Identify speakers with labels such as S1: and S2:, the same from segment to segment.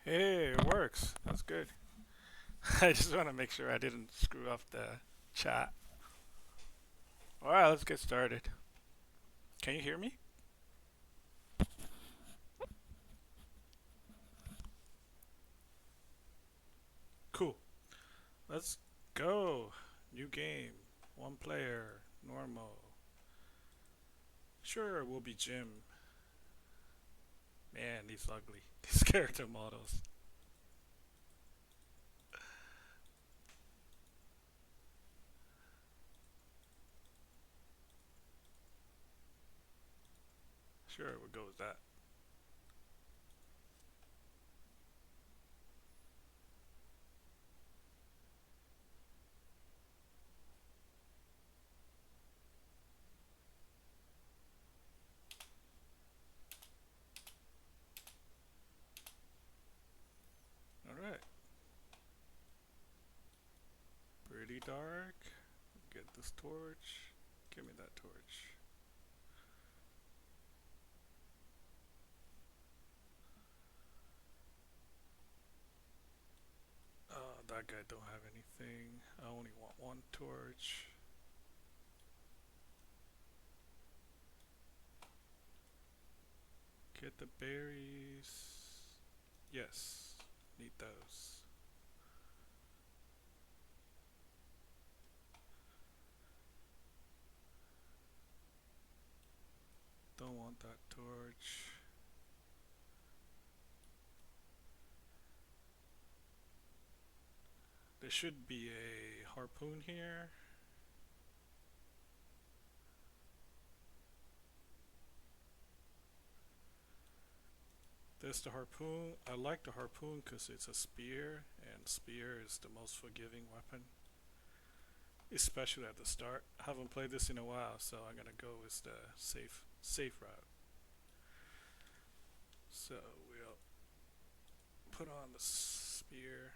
S1: Hey, it works. That's good. I just want to make sure I didn't screw up the chat. All right, let's get started. Can you hear me? Cool. Let's go. New game. One player. Normal. Sure, we'll be Jim. Man, he's ugly. These character models. Sure, we'll go with that. All right. Pretty dark. Get this torch. Give me that torch. That guy don't have anything. I only want one torch. Get the berries. Yes, need those. Don't want that torch. There should be a harpoon here. There's the harpoon. I like the harpoon because it's a spear, and spear is the most forgiving weapon, especially at the start. I haven't played this in a while, so I'm gonna go with the safe route. So we'll put on the spear.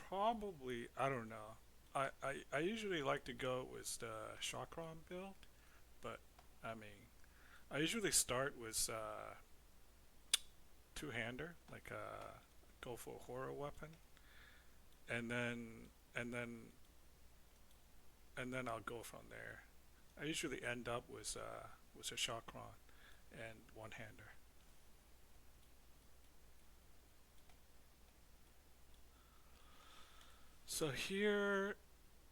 S1: Probably I don't know. I usually like to go with the chakram build, but I mean I usually start with two-hander, like go for a horror weapon, and then and then and then I'll go from there. I usually end up with a chakram and one-hander. So here,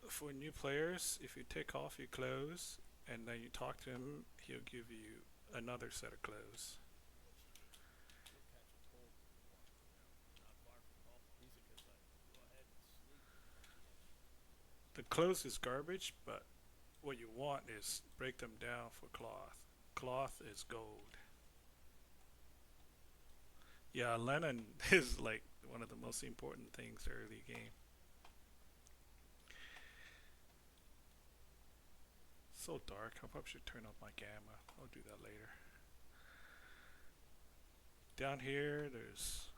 S1: for new players, if you take off your clothes and then you talk to him, he'll give you another set of clothes. The clothes is garbage, but what you want is break them down for cloth. Cloth is gold. Yeah, Lennon is like one of the most important things early game. So dark. I probably should turn up my gamma. I'll do that later. Down here, there's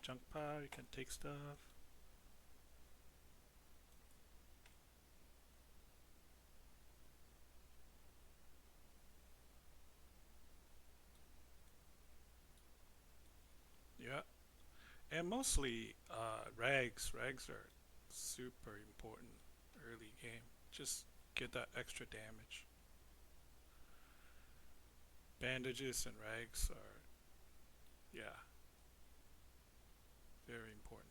S1: junk pile. You can take stuff. Yeah, and mostly rags. Rags are super important early game. Just get that extra damage. Bandages and rags are, yeah, very important.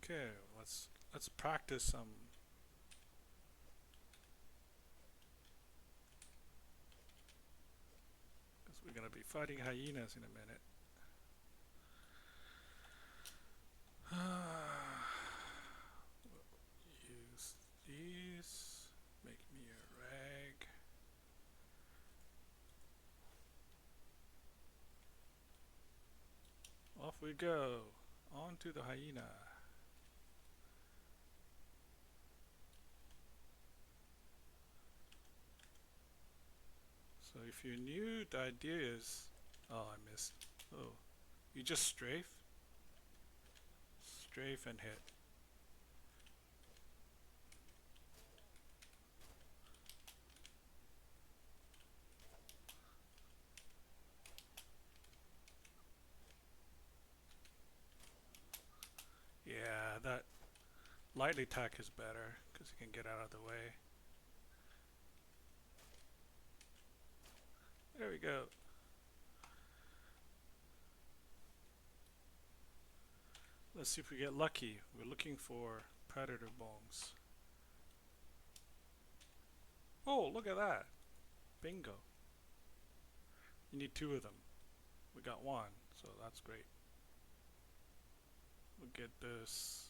S1: Okay, let's practice some. Because we're gonna be fighting hyenas in a minute. Use these. Make me a rag. Off we go. On to the hyena. So if you're new, the idea is, oh, I missed. Oh, you just strafe and hit. Yeah, that light attack is better because you can get out of the way. There we go. Let's see if we get lucky. We're looking for predator bones. Oh, look at that. Bingo. You need two of them. We got one, so that's great. We'll get this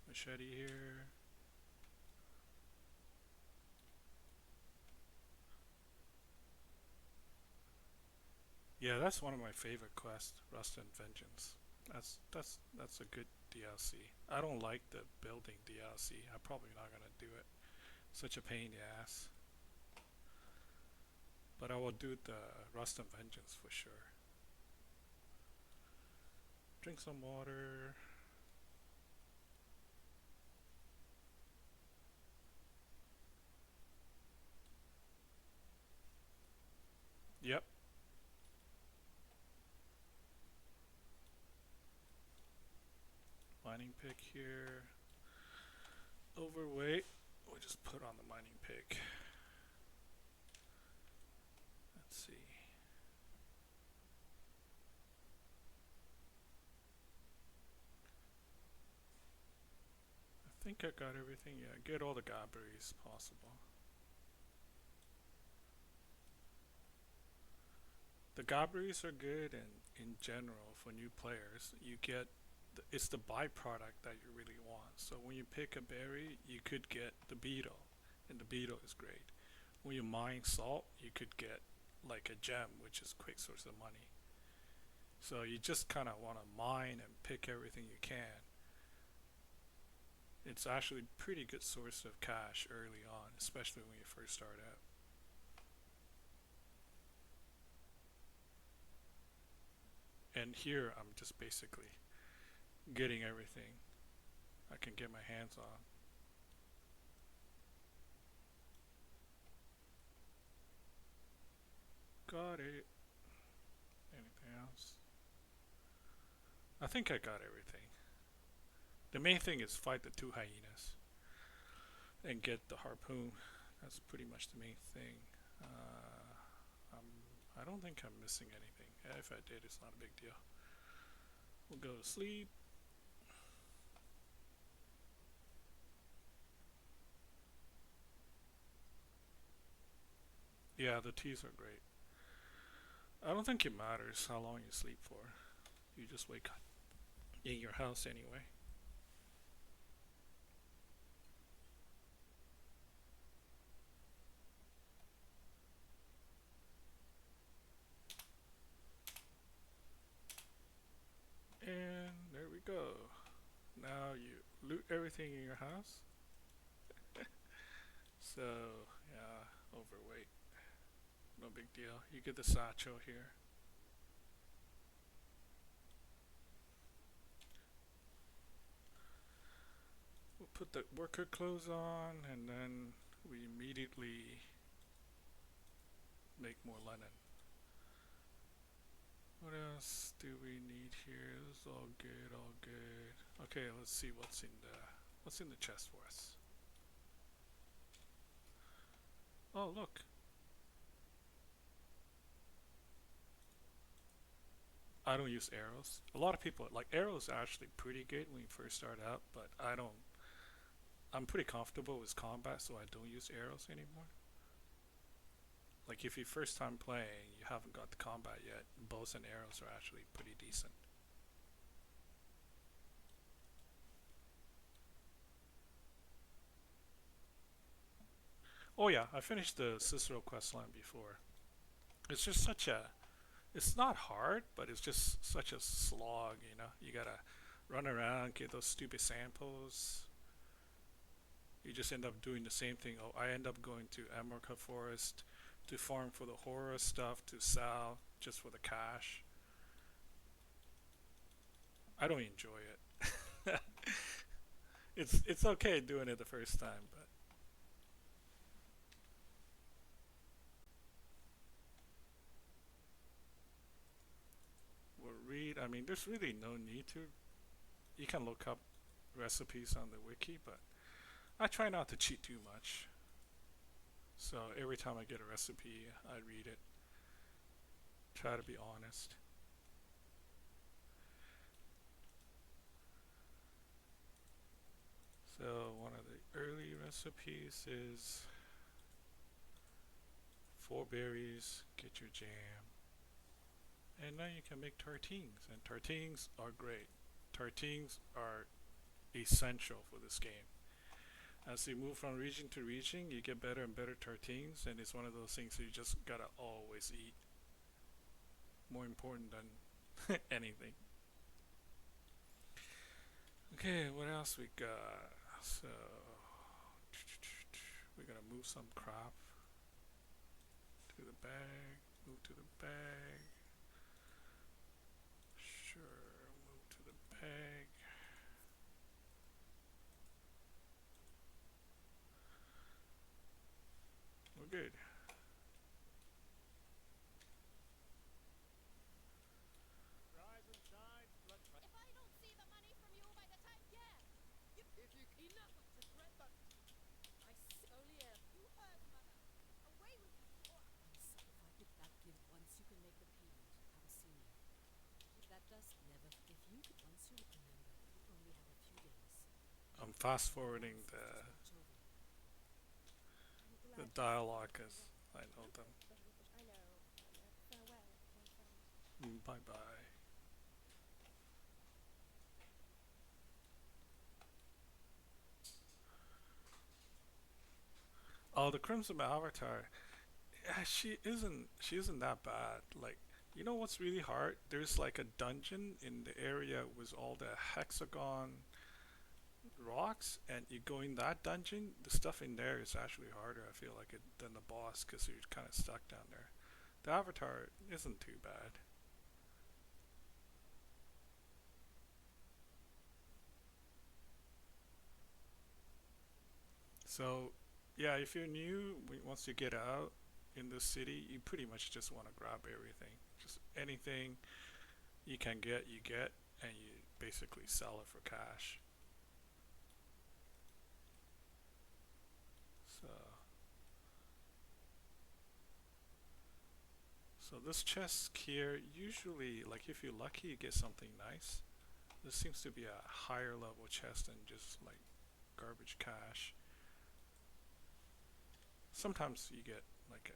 S1: machete here. Yeah, that's one of my favorite quests, Rust and Vengeance. That's a good DLC. I don't like the building DLC. I'm probably not gonna do it. Such a pain in the ass. But I will do the Rust and Vengeance for sure. Drink some water. Yep. Mining pick here. Overweight. We'll just put on the mining pick. Let's see. I think I got everything. Yeah, get all the gobberies possible. The gobberies are good, and in general, for new players, you get it's the byproduct that you really want. So when you pick a berry, you could get the beetle, and the beetle is great. When you mine salt, you could get like a gem, which is a quick source of money. So you just kind of want to mine and pick everything you can. It's actually a pretty good source of cash early on, especially when you first start out. And here I'm just basically getting everything I can get my hands on. Got it. Anything else? I think I got everything. The main thing is fight the two hyenas and get the harpoon. That's pretty much the main thing. I don't think I'm missing anything. If I did, it's not a big deal. We'll go to sleep. Yeah, the teas are great. I don't think it matters how long you sleep for. You just wake up in your house anyway. And there we go. Now you loot everything in your house. So, yeah, overweight. No big deal. You get the satchel here. We'll put the worker clothes on and then we immediately make more linen. What else do we need here? This is all good, all good. Okay, let's see what's in the chest for us. Oh, look. I don't use arrows. A lot of people like arrows are actually pretty good when you first start out, but I don't. I'm pretty comfortable with combat, so I don't use arrows anymore. Like if you first time playing, you haven't got the combat yet, bows and arrows are actually pretty decent. Oh yeah, I finished the Cicero questline before. It's just such a it's not hard, but it's just such a slog, you know. You gotta run around, get those stupid samples. You just end up doing the same thing. Oh, I end up going to Amurka Forest to farm for the horror stuff to sell just for the cash. I don't enjoy it. It's okay doing it the first time, but we'll read. I mean, there's really no need to. You can look up recipes on the wiki, but I try not to cheat too much. So every time I get a recipe, I read it. Try to be honest. So one of the early recipes is four berries, get your jam, and now you can make tartines. And tartines are great. Tartines are essential for this game. As you move from region to region, you get better and better tartines, and it's one of those things that you just gotta always eat. More important than anything. Okay, what else we got? So we're gonna move some crop to the bag. Move to the bag. Sure, move to the bag. We're good. I'm fast forwarding the dialogue as I know them. Bye bye. Oh, the Crimson Avatar. Yeah, she isn't that bad. Like, you know what's really hard? There's like a dungeon in the area with all the hexagon rocks, and you go in that dungeon. The stuff in there is actually harder. I feel like it than the boss because you're kind of stuck down there. The Avatar isn't too bad. So, yeah, if you're new, once you get out in the city, you pretty much just want to grab everything. Just anything you can get, you get, and you basically sell it for cash. So, so this chest here, usually, like if you're lucky, you get something nice. This seems to be a higher level chest than just like garbage cash. Sometimes you get like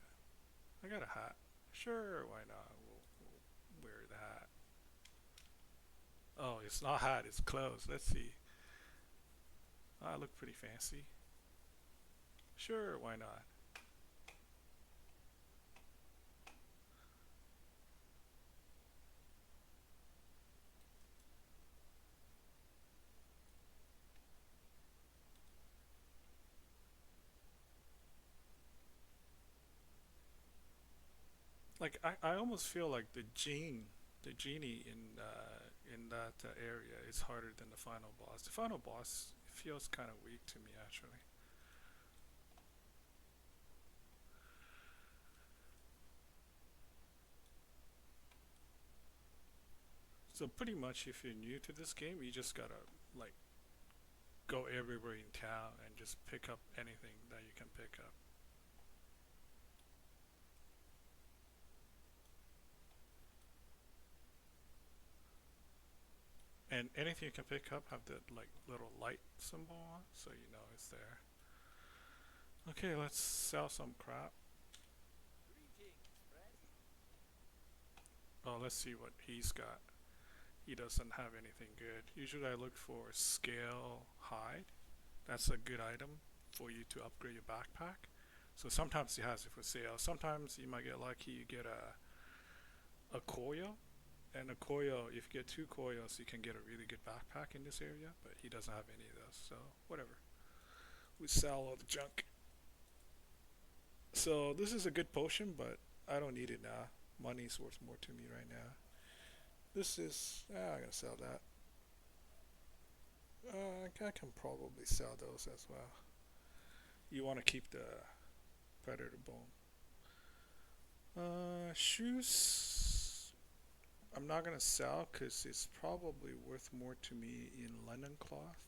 S1: I got a hat. Sure, why not? We'll wear the hat. Oh, it's not hat, it's clothes. Let's see. I look pretty fancy. Sure, why not? Like I almost feel like the genie in that area is harder than the final boss. The final boss feels kind of weak to me actually. So pretty much, if you're new to this game, you just gotta like go everywhere in town and just pick up anything that you can pick up. And anything you can pick up have the like little light symbol on, so you know it's there. Okay, let's sell some crap. Oh, let's see what he's got. He doesn't have anything good. Usually I look for scale hide. That's a good item for you to upgrade your backpack. So sometimes he has it for sale. Sometimes you might get lucky, you get a coil. And a coil, if you get two coils, you can get a really good backpack in this area, but he doesn't have any of those, so whatever. We sell all the junk. So this is a good potion, but I don't need it now. Money's worth more to me right now. This is, I'm gonna sell that. I can probably sell those as well. You want to keep the predator bone. Shoes. I'm not gonna sell because it's probably worth more to me in linen cloth.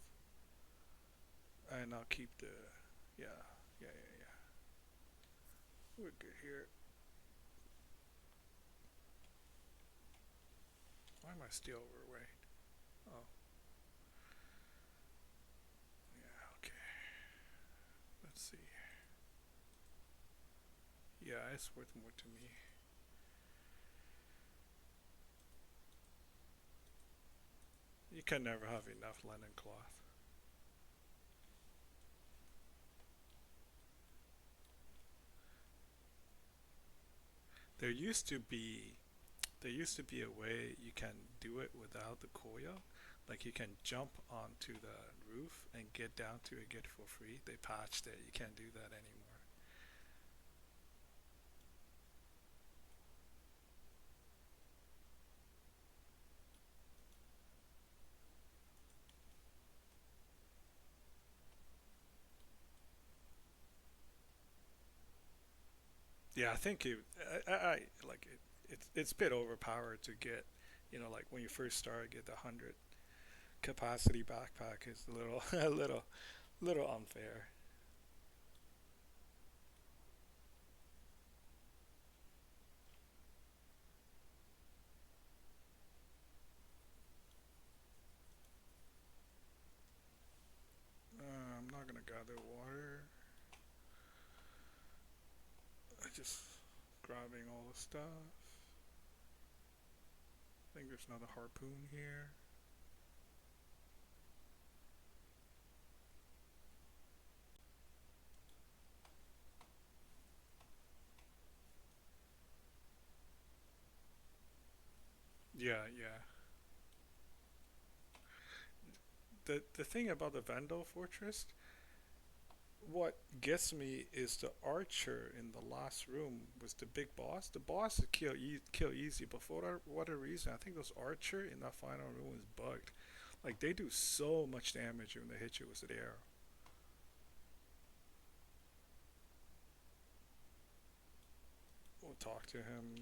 S1: And I'll keep the, yeah, yeah. We're good here. Why am I still overweight? Oh, yeah, okay. Let's see. Yeah, it's worth more to me. You can never have enough linen cloth. There used to be there used to be a way you can do it without the coil. Like you can jump onto the roof and get down to it, get it for free. They patched it. You can't do that anymore. Yeah, I think I like it. It's a bit overpowered to get, like when you first start, get the 100 capacity backpack is a little, a little unfair. I'm not gonna gather water. I just grabbing all the stuff. I think there's another harpoon here. Yeah, yeah. The thing about the Vandal Fortress, what gets me is the archer in the last room was the big boss. The boss is kill easy, but for whatever reason, I think those archer in that final room is bugged. Like they do so much damage when they hit you with the arrow. We'll talk to him.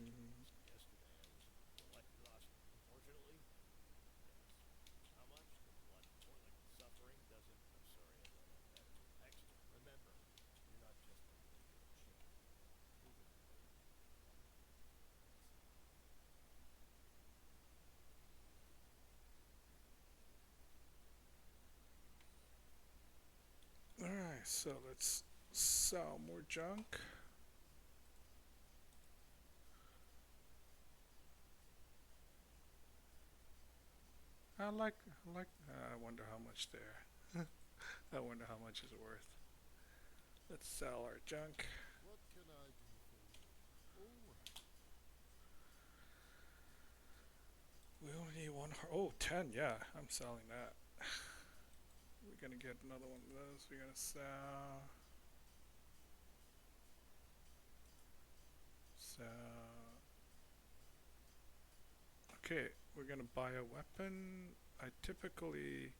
S1: Alright, so let's sell more junk. I wonder how much there. I wonder how much is it worth. Let's sell our junk. We only need one. Oh, 10. Yeah, I'm selling that. We're gonna get another one of those. We're gonna sell. Sell. Okay, we're gonna buy a weapon. I typically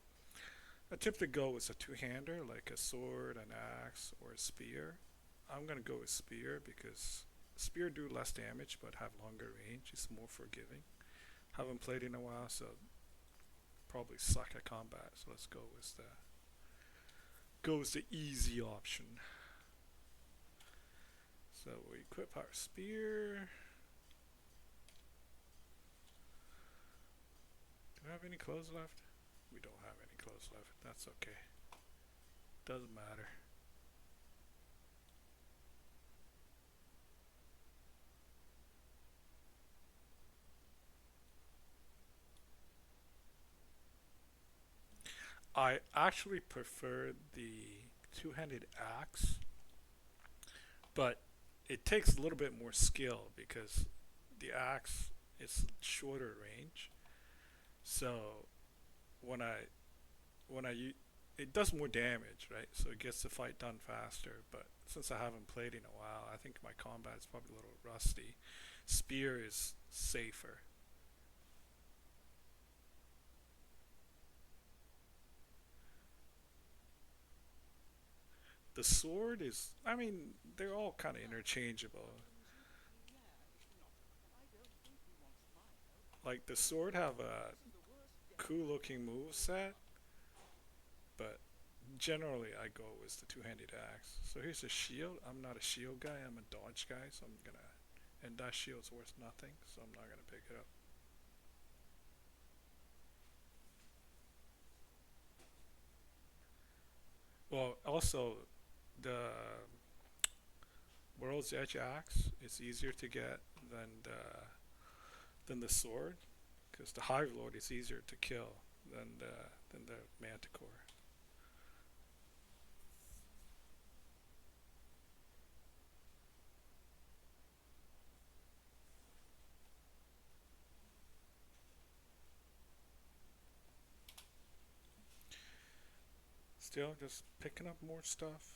S1: I typically go with a two-hander, like a sword, an axe, or a spear. I'm gonna go with spear because spear do less damage but have longer range. It's more forgiving. Haven't played in a while, so probably suck at combat. So let's go with the easy option. So we equip our spear. Do we have any clothes left? We don't have any clothes left. That's okay. Doesn't matter. I actually prefer the two-handed axe, but it takes a little bit more skill because the axe is shorter range. So when I it does more damage, right? So it gets the fight done faster, but since I haven't played in a while, I think my combat is probably a little rusty. Spear is safer. The sword is, I mean, they're all kind of interchangeable. Like the sword have a cool looking move set, but generally I go with the two-handed axe. So here's a shield. I'm not a shield guy, I'm a dodge guy, so I'm gonna, and that shield's worth nothing, so I'm not gonna pick it up. Well, also the world's edge axe is easier to get than the sword, because the hive lord is easier to kill than the manticore. Still just picking up more stuff.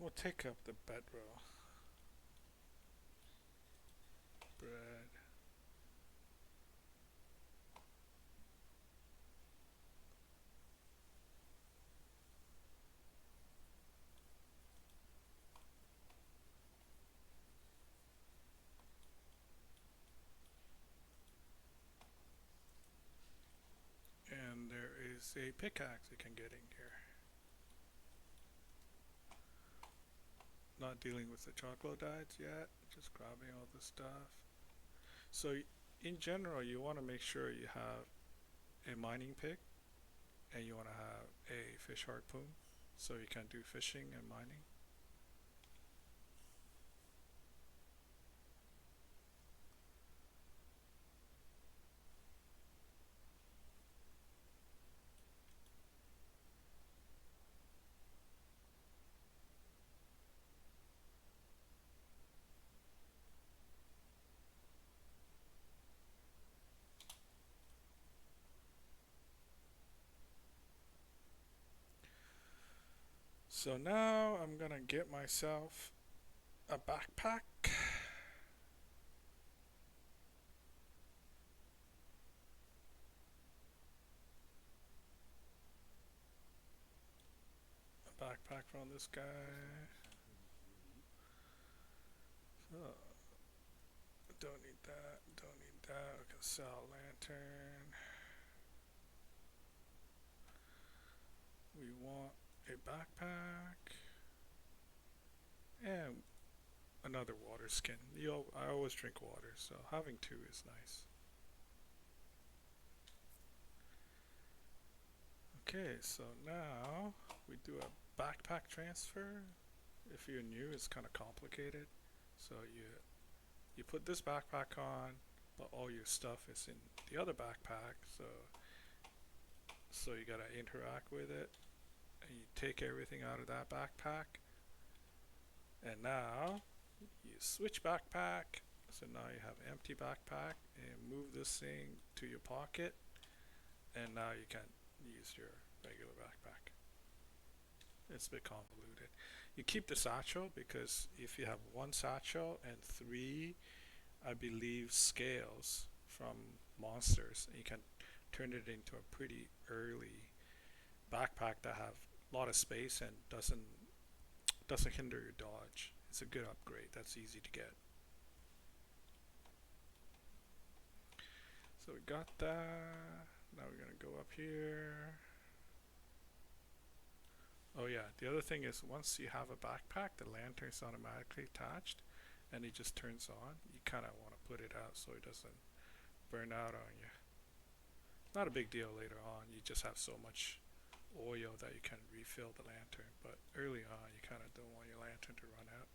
S1: We'll take up the bedroll. Bread. And there is a pickaxe you can get in here. Not dealing with the troglodytes yet, just grabbing all the stuff. So in general, you want to make sure you have a mining pick and you want to have a fish harpoon so you can do fishing and mining. So now I'm gonna get myself a backpack. A backpack from this guy. So don't need that, don't need that. We can sell a lantern. We want a backpack and another water skin. I always drink water, so having two is nice. Okay, so now we do a backpack transfer. If you're new, it's kind of complicated. So you put this backpack on, but all your stuff is in the other backpack. So you gotta interact with it, and you take everything out of that backpack. And now you switch backpack. So now you have empty backpack, and move this thing to your pocket, and now you can use your regular backpack. It's a bit convoluted. You keep the satchel because if you have one satchel and three, I believe, scales from monsters, you can turn it into a pretty early backpack that have a lot of space and doesn't hinder your dodge. It's a good upgrade. That's easy to get. So we got that. Now we're gonna go up here. Oh yeah, the other thing is once you have a backpack, the lantern's automatically attached and it just turns on. You kind of want to put it out so it doesn't burn out on you. Not a big deal later on, you just have so much oil that you can refill the lantern, but early on you kind of don't want your lantern to run out.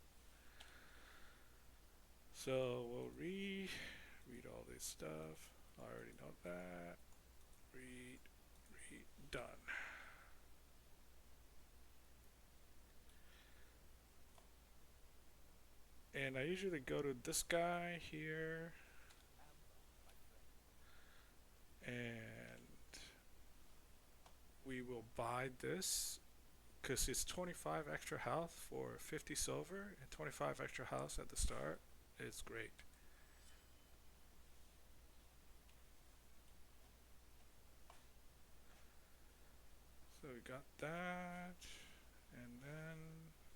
S1: So we'll read all this stuff. I already know that. Read, done. And I usually go to this guy here, and we will buy this because it's 25 extra health for 50 silver and 25 extra health at the start. It's great. So we got that, and then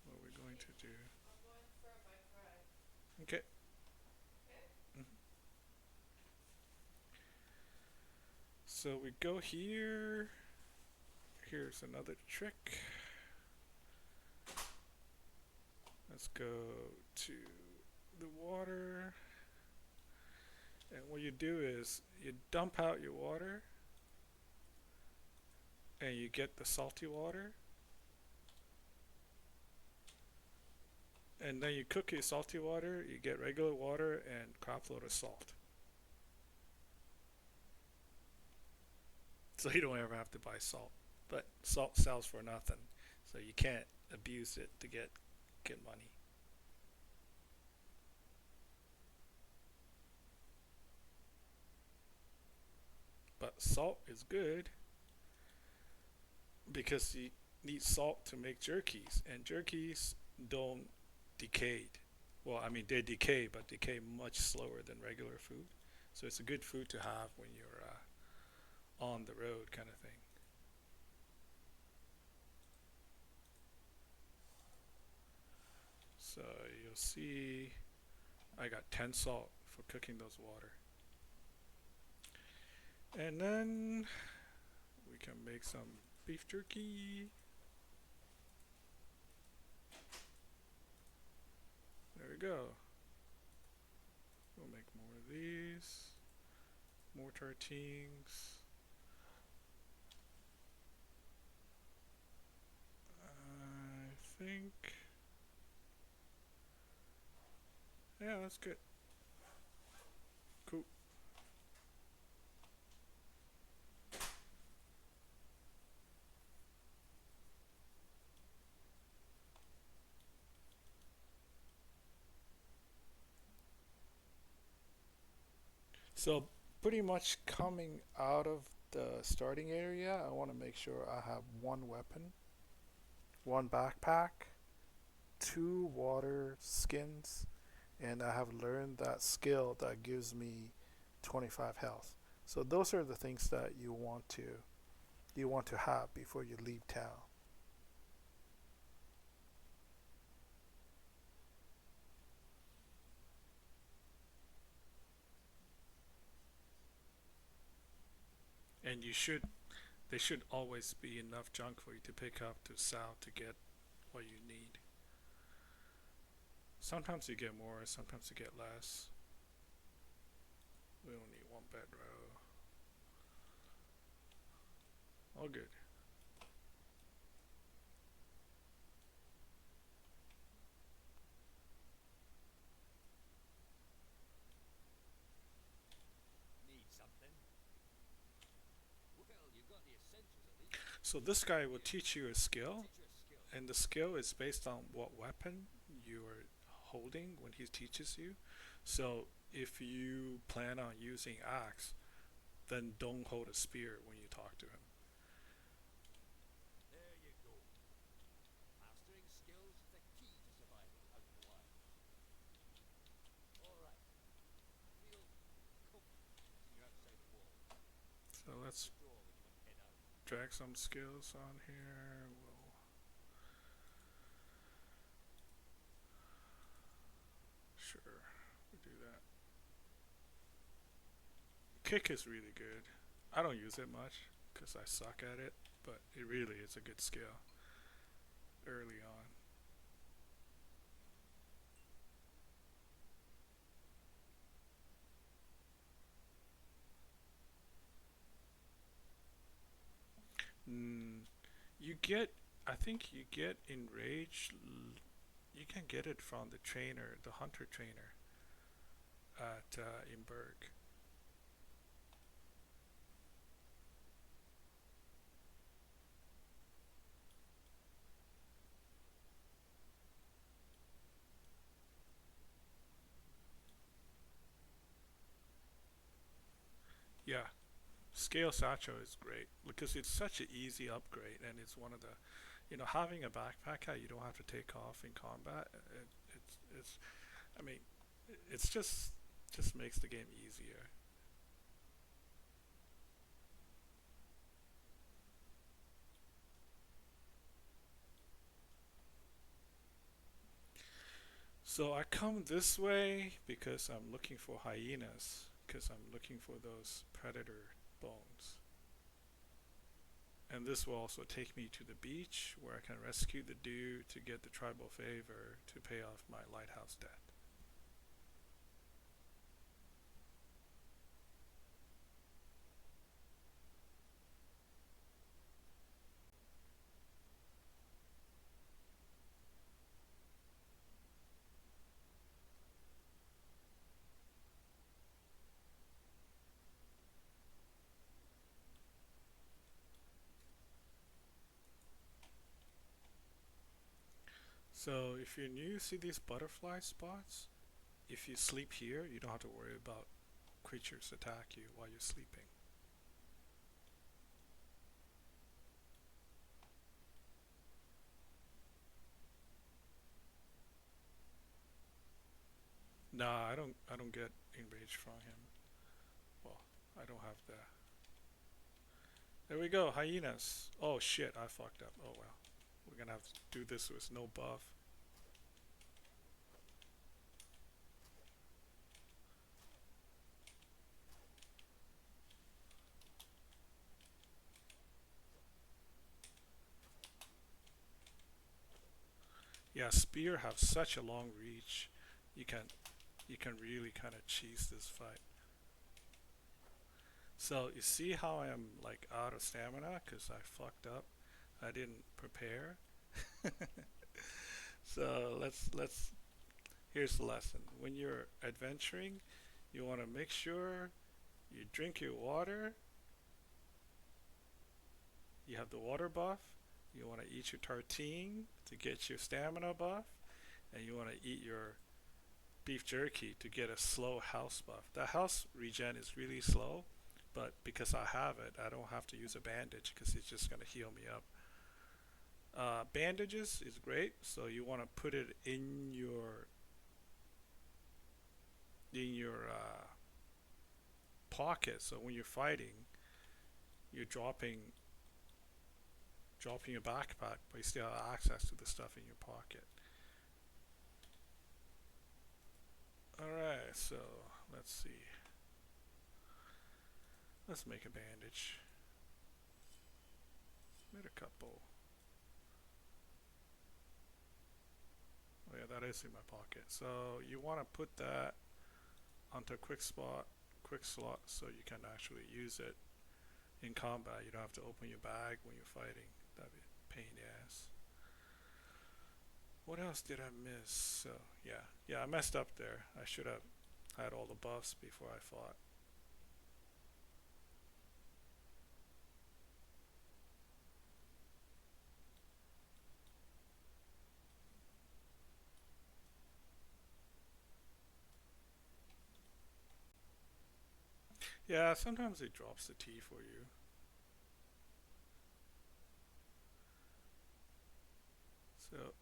S1: what are we going to do? Okay. Mhm. So we go here. Here's another trick. Let's go to the water. And what you do is you dump out your water and you get the salty water. And then you cook your salty water, you get regular water and crop load of salt. So you don't ever have to buy salt. But salt sells for nothing. So you can't abuse it to get money. But salt is good because you need salt to make jerkies, and jerkies don't decay. Well, I mean they decay, but decay much slower than regular food. So it's a good food to have when you're on the road, kind of thing. So you'll see I got 10 salt for cooking those water. And then we can make some beef jerky. There we go. We'll make more of these. More tartines. I think. Yeah, that's good. Cool. So pretty much coming out of the starting area, I want to make sure I have one weapon, one backpack, two water skins, and I have learned that skill that gives me 25 health. So those are the things that you want to have before you leave town. And there should always be enough junk for you to pick up to sell to get what you need. Sometimes you get more, sometimes you get less. We only need one bedroll. All good. So this guy will teach you a skill, and the skill is based on what weapon you are holding when he teaches you. So if you plan on using axe, then don't hold a spear when you talk to him. So let's drag some skills on here. We'll sure we do that. Kick is really good. I don't use it much because I suck at it, but it really is a good skill early on. Mm, you get, I think you get enraged. You can get it from the trainer, the hunter trainer at in Berg. Scale Satchel is great because it's such an easy upgrade, and it's one of the, having a backpack hat you don't have to take off in combat. It's I mean, it's just makes the game easier. So I come this way because I'm looking for hyenas, because I'm looking for those predator bones. And this will also take me to the beach where I can rescue the dude to get the tribal favor to pay off my lighthouse debt. So if you're new, see these butterfly spots? If you sleep here, you don't have to worry about creatures attack you while you're sleeping. Nah, I don't get enraged from him. Well, I don't have the. There we go, hyenas. Oh shit, I fucked up. Oh well. We're gonna have to do this with no buff. Yeah, spear have such a long reach. You can you can really kind of cheese this fight. So you see how I am like out of stamina because I fucked up. I didn't prepare. So let's. Here's the lesson. When you're adventuring, you want to make sure you drink your water. You have the water buff. You want to eat your tartine to get your stamina buff, and you want to eat your beef jerky to get a slow health buff. The health regen is really slow, but because I have it, I don't have to use a bandage because it's just gonna heal me up. Bandages is great, so you want to put it in your pocket. So when you're fighting, you're dropping your backpack, but you still have access to the stuff in your pocket. All right, so let's see. Let's make a bandage. Made a couple. Oh yeah, that is in my pocket. So you want to put that onto a quick slot, so you can actually use it in combat. You don't have to open your bag when you're fighting. That'd be a pain in the ass. What else did I miss? So yeah, I messed up there. I should have had all the buffs before I fought. Yeah, sometimes it drops the T for you. So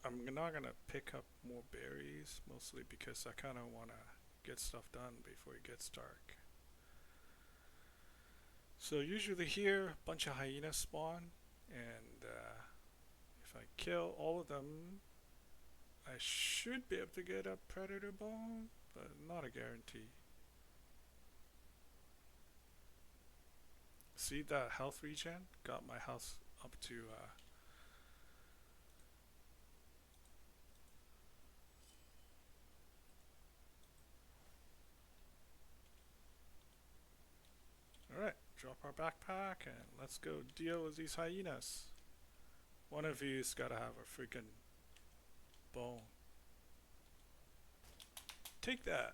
S1: I'm not gonna pick up more berries, mostly because I kind of wanna get stuff done before it gets dark. So usually here, a bunch of hyenas spawn, and if I kill all of them, I should be able to get a predator bone, but not a guarantee. See that health regen? Got my health up to. Alright, drop our backpack and let's go deal with these hyenas. One of you's gotta have a freaking bone. Take that!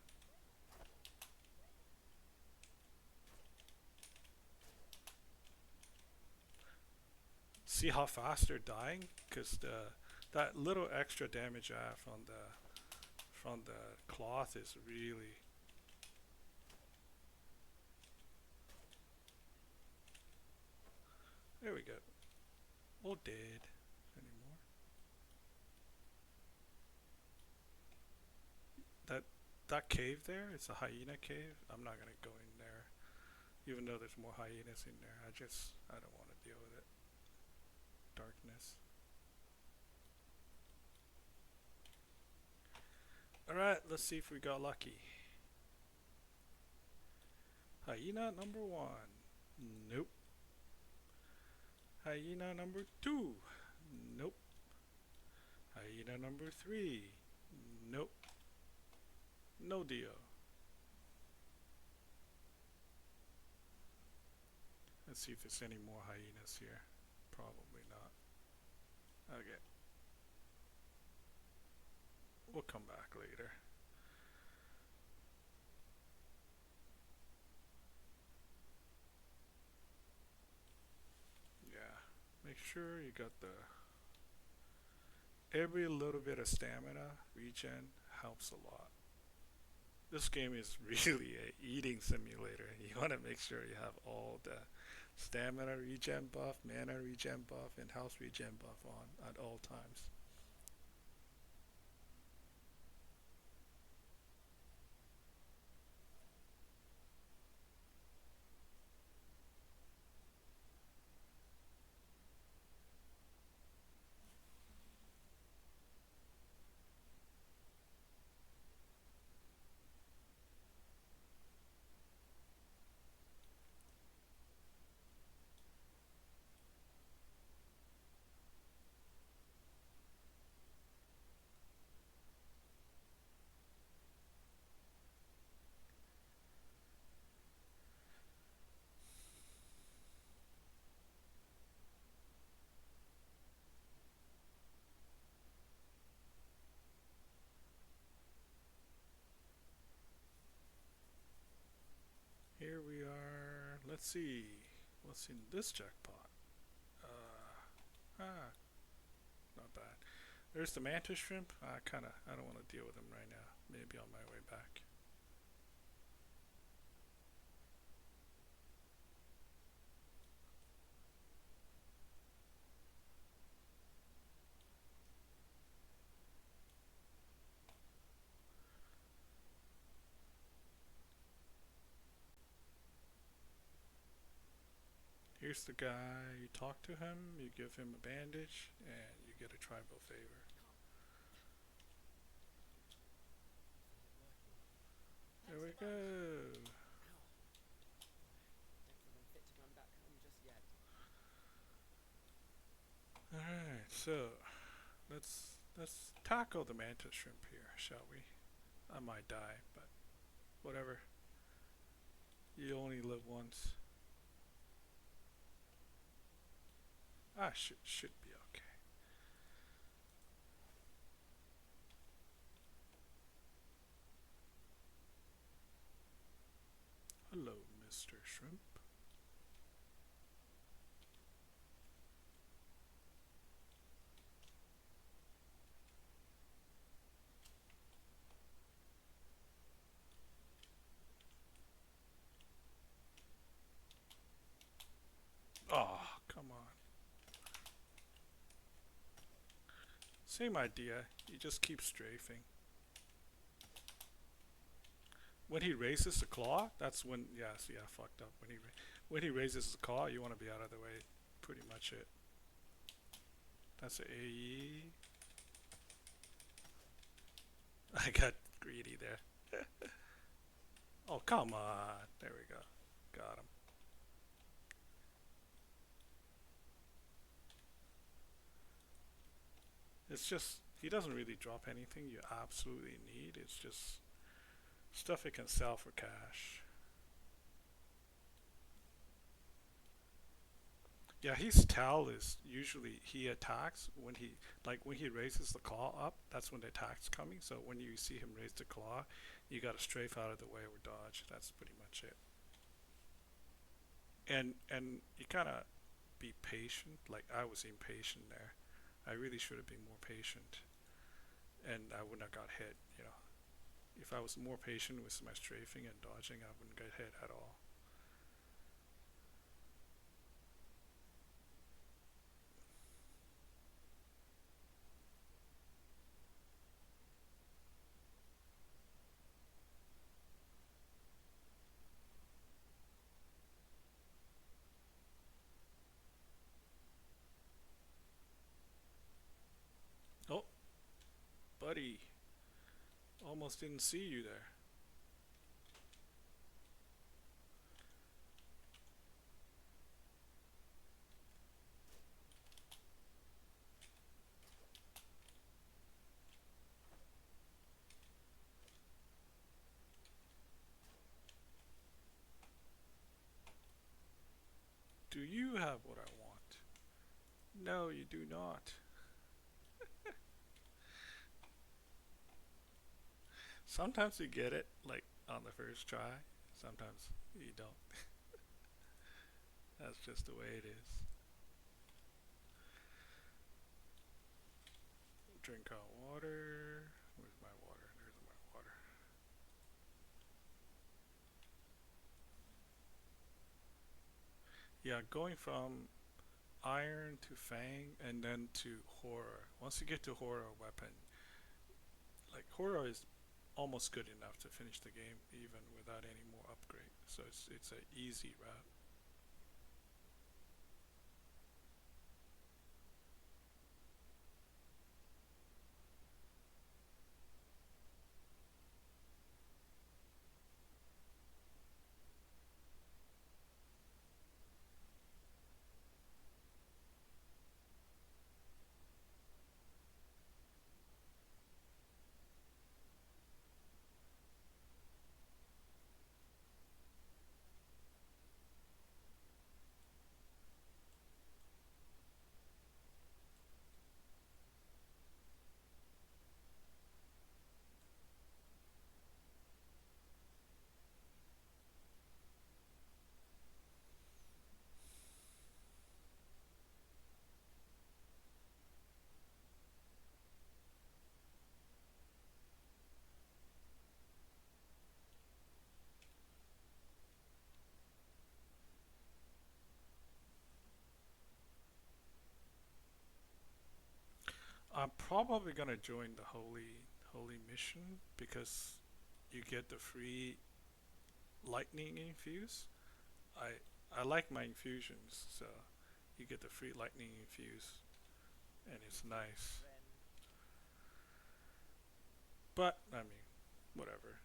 S1: See how fast they're dying? Because that little extra damage I have from the cloth is really There we go. All dead. Anymore. That that cave there, it's a hyena cave. I'm not gonna go in there, even though there's more hyenas in there. I don't want to deal with it. Darkness. All right, let's see if we got lucky. Hyena number 1. Nope. Hyena number 2. Nope. Hyena number 3. Nope. No deal. Let's see if there's any more hyenas here. Probably not. Okay. We'll come back later. Yeah. Make sure you got the every little bit of stamina regen helps a lot. This game is really a eating simulator. You want to make sure you have all the stamina regen buff, mana regen buff, and health regen buff on at all times. Here we are. Let's see what's in this jackpot. Ah, not bad. There's the mantis shrimp. I don't want to deal with them right now. Maybe on my way back. Here's the guy. You talk to him. You give him a bandage, and you get a tribal favor. There we go. Alright, so let's tackle the mantis shrimp here, shall we? I might die, but whatever. You only live once. Should be okay. Hello, Mr. Shrimp. Oh, come on. Same idea. You just keep strafing. When he raises the claw, that's when, yes, yeah, fucked up. When he raises the claw, you want to be out of the way. Pretty much it. That's a AE. I got greedy there. Oh, come on. There we go. Got him. It's just, he doesn't really drop anything you absolutely need. It's just stuff you can sell for cash. Yeah, his tell is usually he attacks when he raises the claw up. That's when the attack's coming. So when you see him raise the claw, you got to strafe out of the way or dodge. That's pretty much it. And you kind of be patient. Like I was impatient there. I really should have been more patient, and I wouldn't have got hit. You know, if I was more patient with my strafing and dodging, I wouldn't get hit at all. buddy. Almost didn't see you there. Do you have what I want? No, you do not. Sometimes you get it, like on the first try. Sometimes you don't. That's just the way it is. Drink hot water. Where's my water? There's my water. Yeah, going from iron to fang and then to horror. Once you get to horror weapon, like horror is almost good enough to finish the game even without any more upgrade. So it's an easy route. I'm probably gonna join the holy mission because you get the free lightning infuse. I I like my infusions, so you get the free lightning infuse, and it's nice. But I mean, whatever.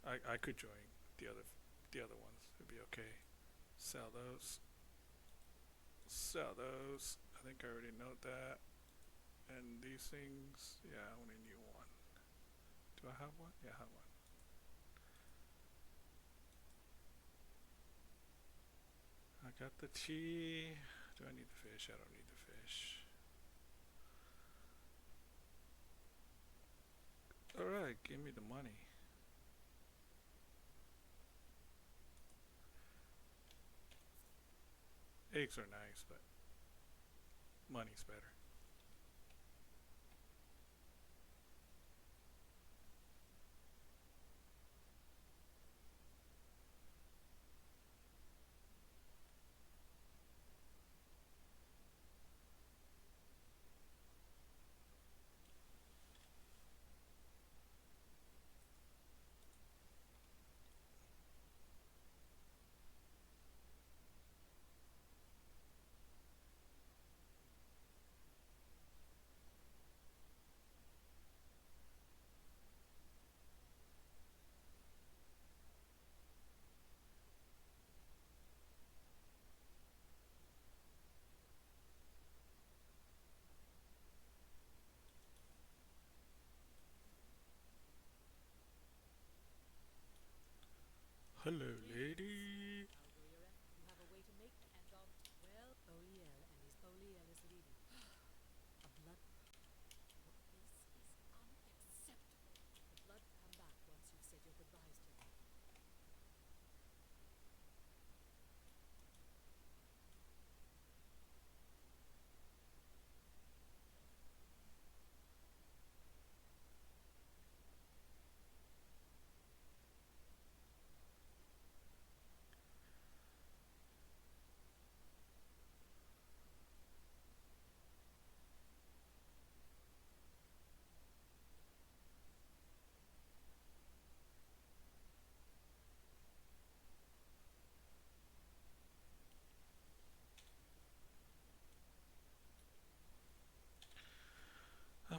S1: I could join the other ones. It'd be okay. Sell those. Sell those. I think I already know that. And these things, yeah, I only need one. Do I have one? Yeah, I have one. I got the tea. Do I need the fish? I don't need the fish. Alright, give me the money. Eggs are nice, but money's better.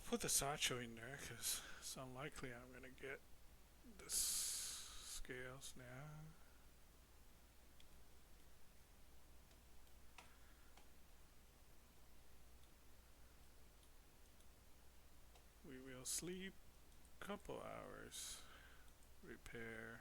S1: put the Sancho in there because it's unlikely I'm gonna get this scales now. We will sleep couple hours. Repair.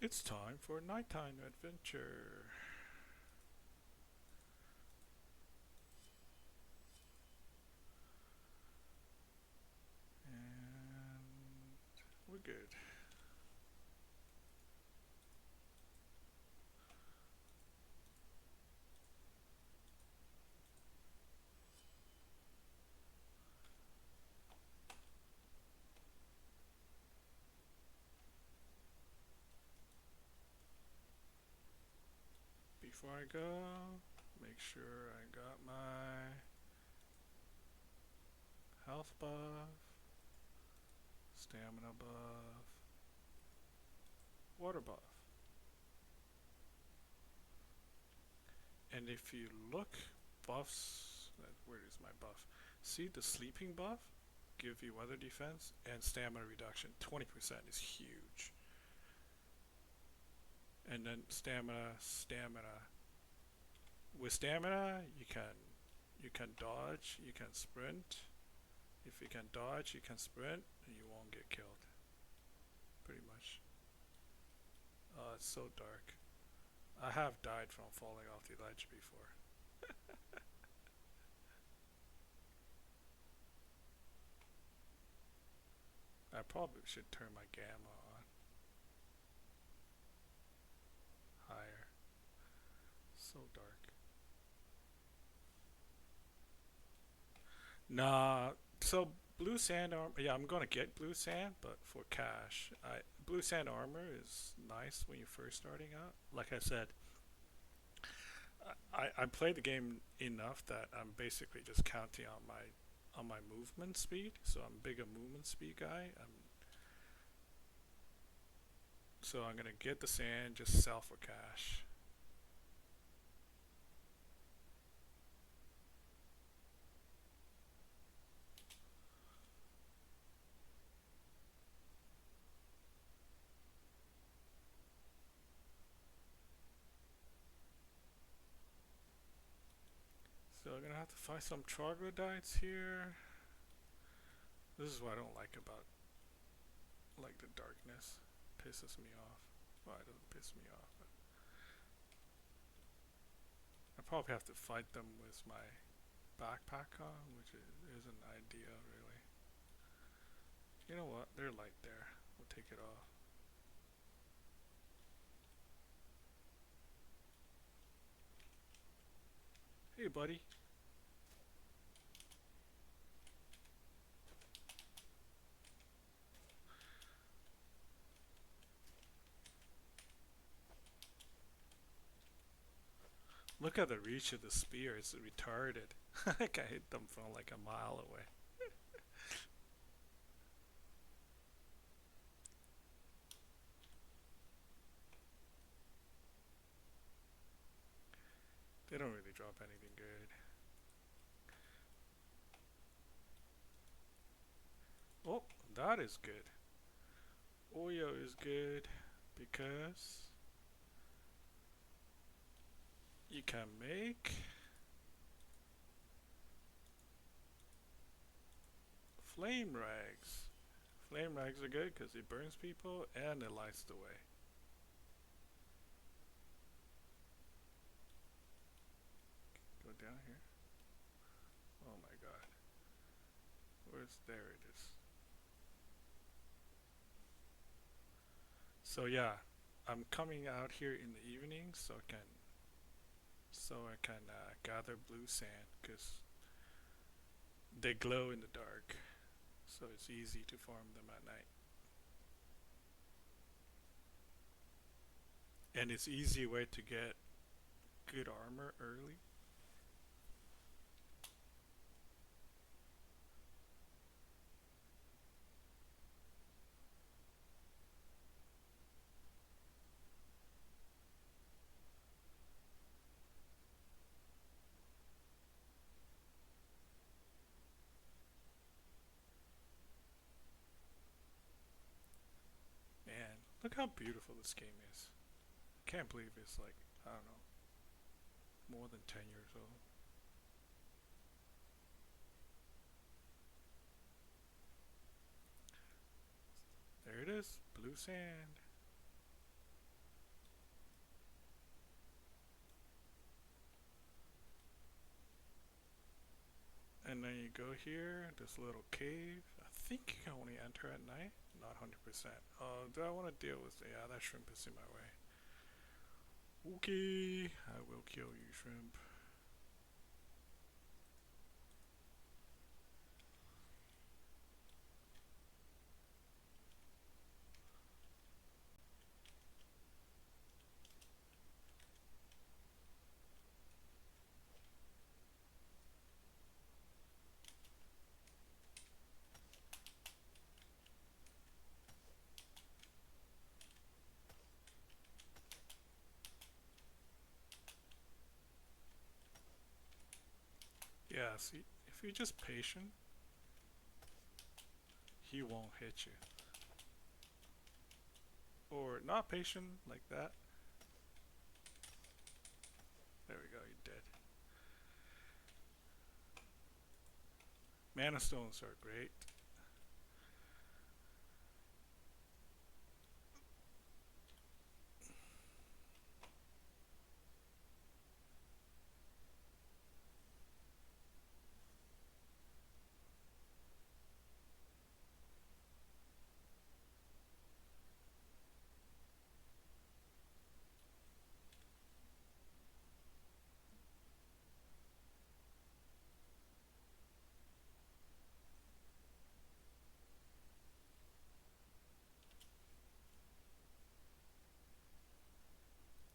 S1: It's time for nighttime adventure. And we're good. Before I go, make sure I got my health buff, stamina buff, water buff. And if you look, buffs, where is my buff? See the sleeping buff? Give you weather defense and stamina reduction. 20% is huge. And then stamina. With stamina, you can dodge, you can sprint. If you can dodge, you can sprint, and you won't get killed. Pretty much. It's so dark. I have died from falling off the ledge before. I probably should turn my gamma on. Higher. So dark. Nah, so blue sand armor. Yeah, I'm gonna get blue sand, but for cash. Blue sand armor is nice when you're first starting out. Like I said, I played the game enough that I'm basically just counting on my movement speed. So I'm a bigger movement speed guy. So I'm gonna get the sand, just sell for cash. So I'm gonna have to find some troglodytes here. This is what I don't like about like the darkness. Pisses me off. Well, it doesn't piss me off, but I probably have to fight them with my backpack on, which isn't ideal really. You know what? They're light there. We'll take it off. Hey, buddy. Look at the reach of the spear. It's retarded. I can hit them from like a mile away. They don't really drop anything good. Oh, that is good. Oyo is good because you can make flame rags. Flame rags are good because it burns people and it lights the way. Go down here. Oh my god. There it is. So yeah, I'm coming out here in the evening so I can gather blue sand because they glow in the dark. So it's easy to farm them at night. And it's easy way to get good armor early. Look how beautiful this game is. I can't believe it's like, I don't know, more than 10 years old. There it is, blue sand. And then you go here, this little cave. I think you can only enter at night. Not 100%. Oh, do I want to deal with, yeah, that shrimp is in my way. Okay, I will kill you, shrimp. Yeah, see, if you're just patient, he won't hit you. Or not patient like that. There we go, you're dead. Mana stones are great.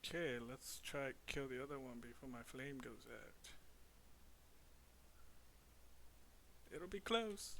S1: Okay, let's try kill the other one before my flame goes out. It'll be close.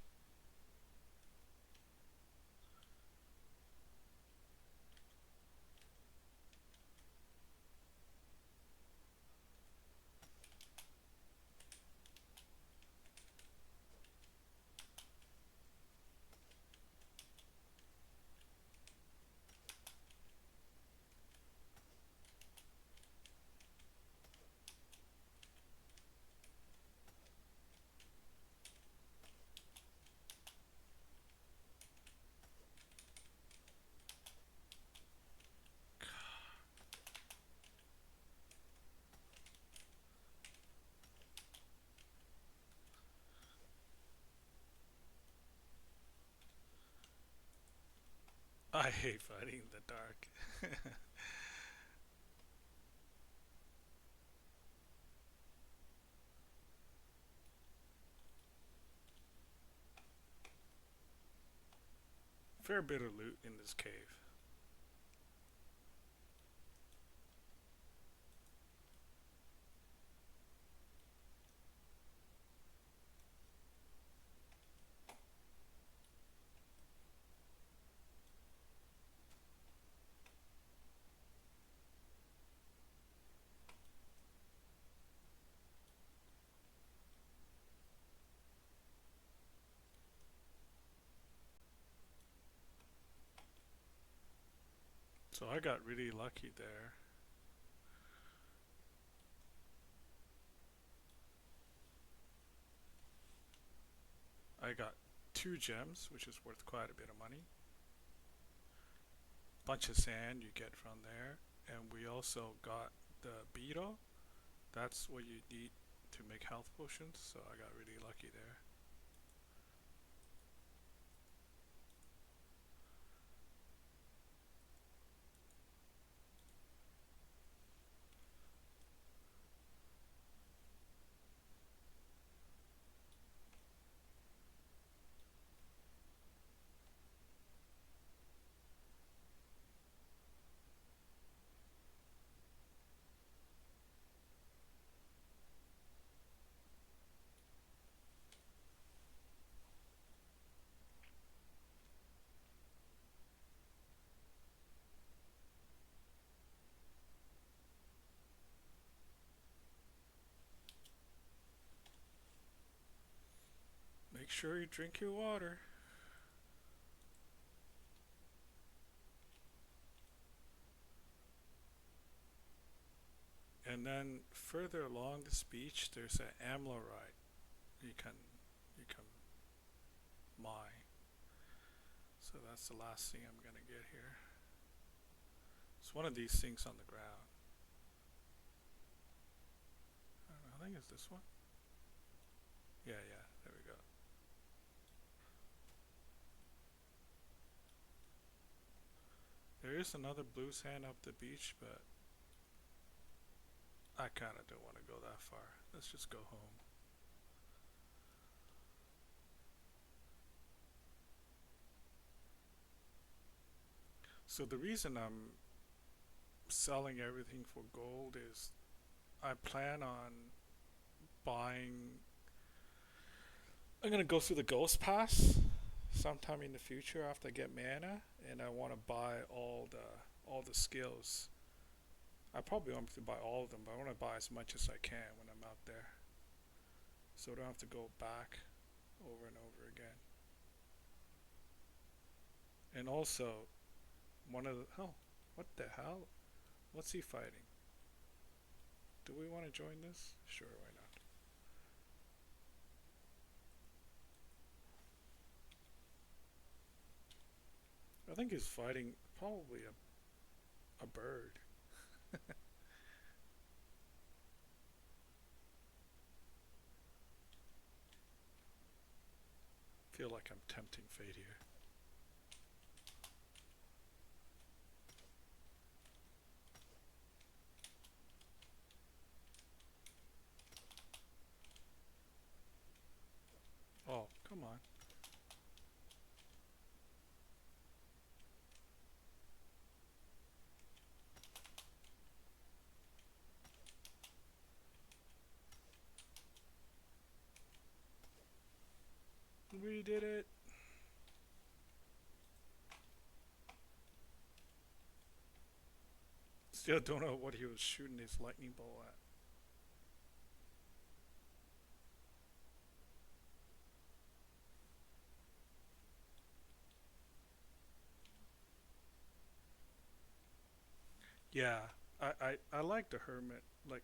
S1: I hate fighting in the dark. Fair bit of loot in this cave. So I got really lucky there. I got 2 gems, which is worth quite a bit of money. Bunch of sand you get from there. And we also got the beetle. That's what you need to make health potions, so I got really lucky there. Make sure you drink your water. And then further along this beach, there's an amlerite you can mine. So that's the last thing I'm gonna get here. It's one of these things on the ground. I don't know, I think it's this one. Yeah, yeah, there we go. There is another blue sand up the beach, but I kinda don't want to go that far. Let's just go home. So the reason I'm selling everything for gold is I plan on buying. I'm gonna go through the ghost pass sometime in the future after I get mana, and I want to buy all the skills. I probably want to buy all of them, but I want to buy as much as I can when I'm out there, so I don't have to go back over and over again. And also, one of the what the hell? What's he fighting? Do we want to join this? Sure, why not? I think he's fighting probably a bird. Feel like I'm tempting fate here. Oh, come on. We did it. Still don't know what he was shooting his lightning bolt at. Yeah, I like the hermit. Like,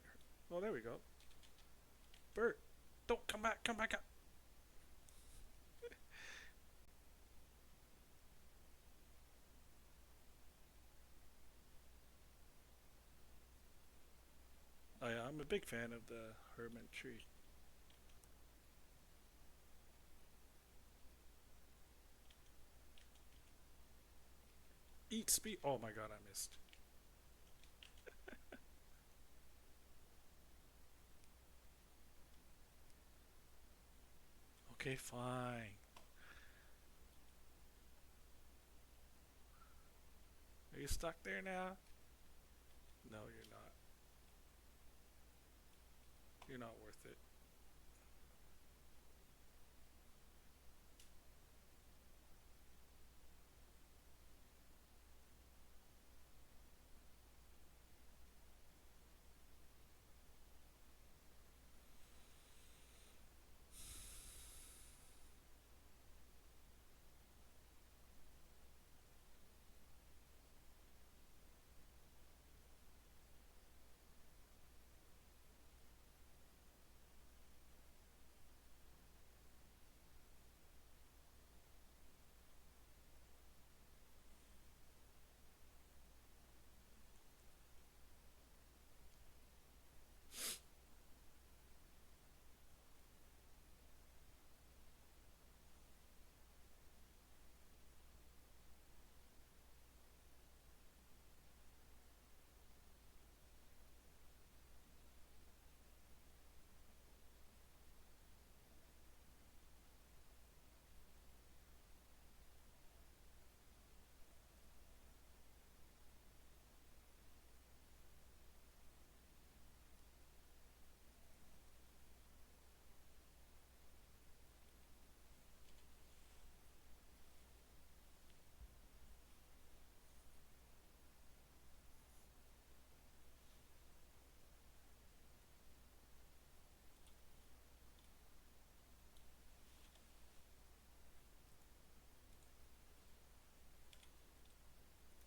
S1: oh, there we go. Bert, don't come back, come back up. I'm a big fan of the hermit tree. Eat speed. Oh my god, I missed. Okay, fine. Are you stuck there now? No, you're not. You're not worth it.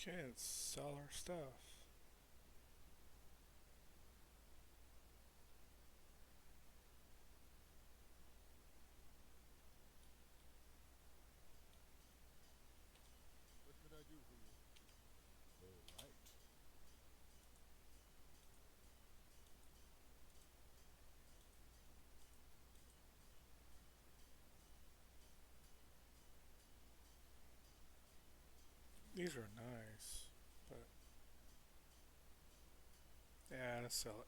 S1: Okay, let's sell our stuff. These are nice, but yeah, let's sell it.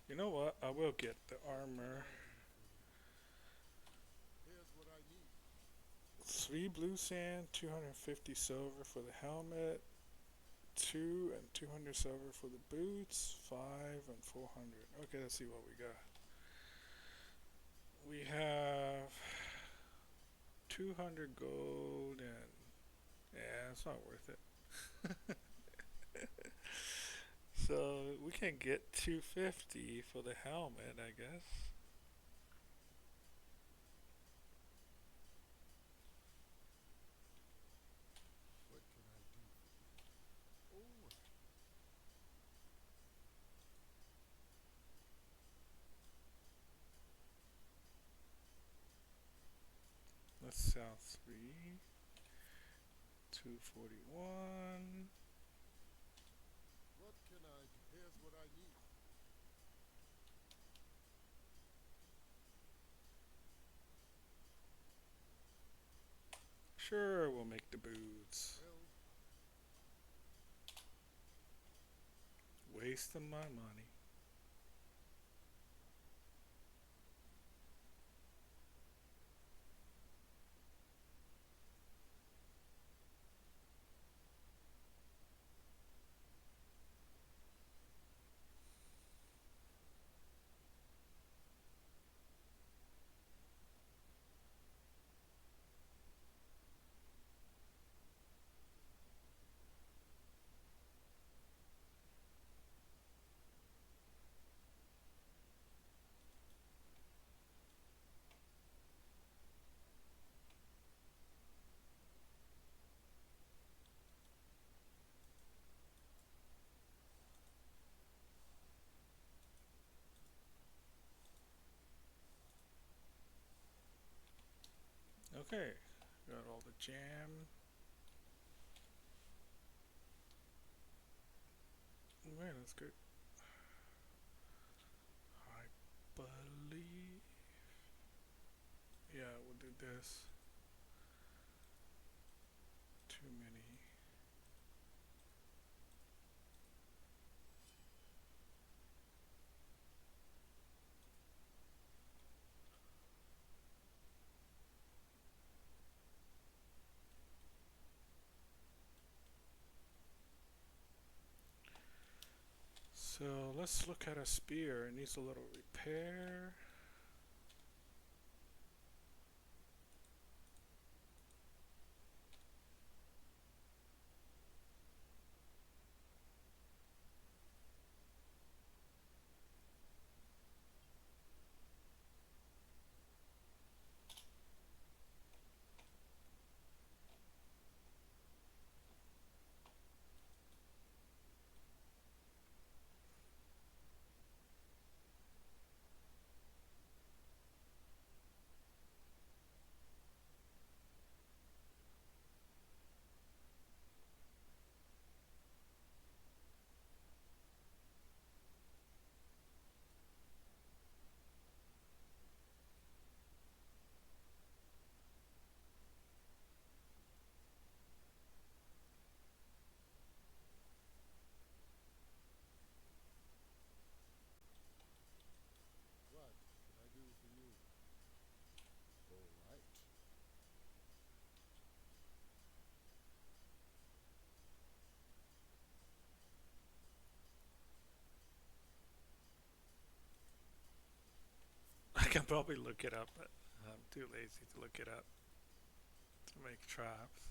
S1: You know what? I will get the armor.
S2: Here's what I need.
S1: 3 blue sand, 250 silver for the helmet, 200 silver for the boots, 5 and 400. Okay, let's see what we got. We have 200 gold and yeah, it's not worth it. So we can get 250 for the helmet, I guess.
S2: What can I do for you? All right.
S1: Let's sell 3. 241.
S2: What can I do? Here's what I need.
S1: Sure, we'll make the boots.
S2: Well,
S1: Wasting my money. Okay, got all the jam. Man, that's good. I believe. Yeah, we'll do this. Too many. So let's look at a spear. It needs a little repair.
S2: what can I do for you? All right.
S1: I can probably look it up, but I'm too lazy to look it up to make traps.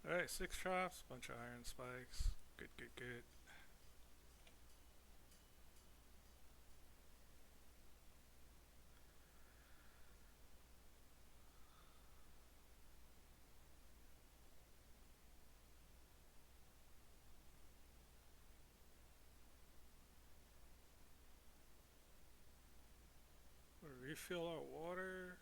S1: Alright, 6 traps, bunch of iron spikes. Good, good, good. refill our water.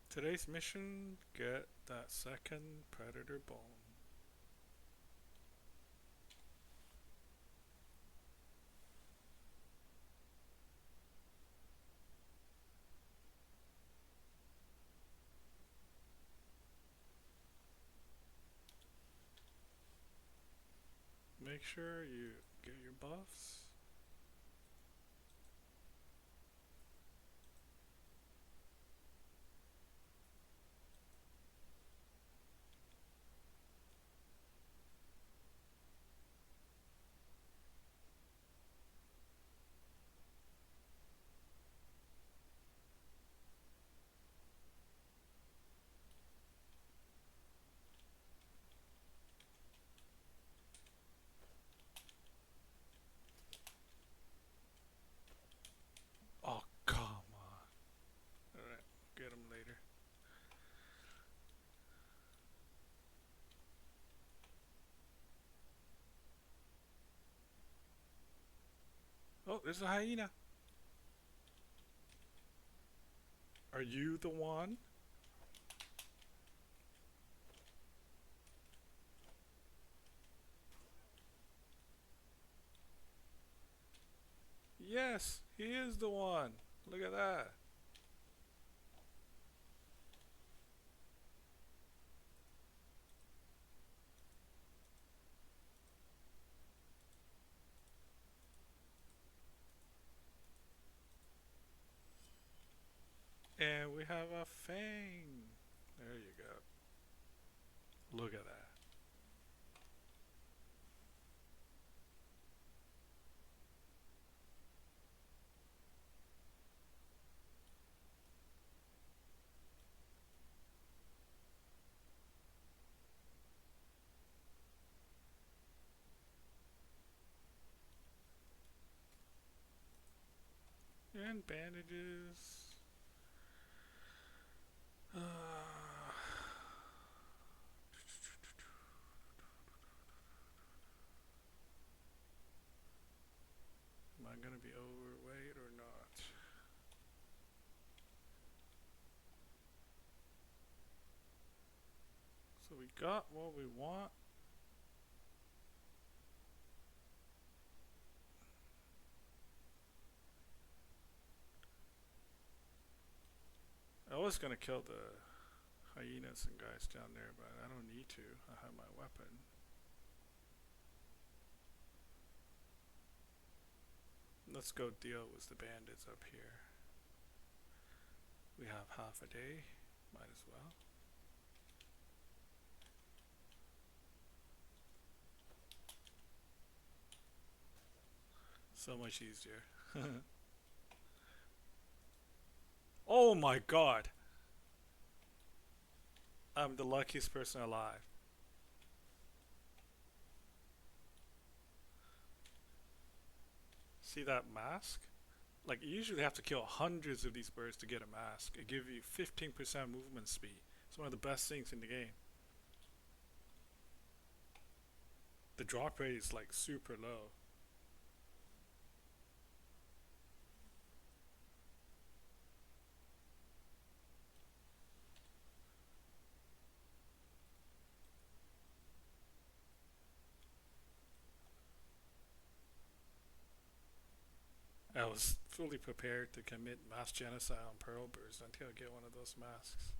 S1: Today's mission, get that second predator bone. Make sure you get your buffs. Oh, come on. Alright, get them later. Oh, there's a hyena. Are you the one? Yes, he is the one. Look at that. And we have a fang. There you go. Look at that. And bandages. Am I gonna be overweight or not? So we got what we want. I was gonna kill the hyenas and guys down there, but I don't need to. I have my weapon. Let's go deal with the bandits up here. We have half a day. Might as well. So much easier. Oh my god! I'm the luckiest person alive. See that mask? Like, you usually have to kill hundreds of these birds to get a mask. It gives you 15% movement speed. It's one of the best things in the game. The drop rate is like super low. I was fully prepared to commit mass genocide on pearl birds until I get one of those masks.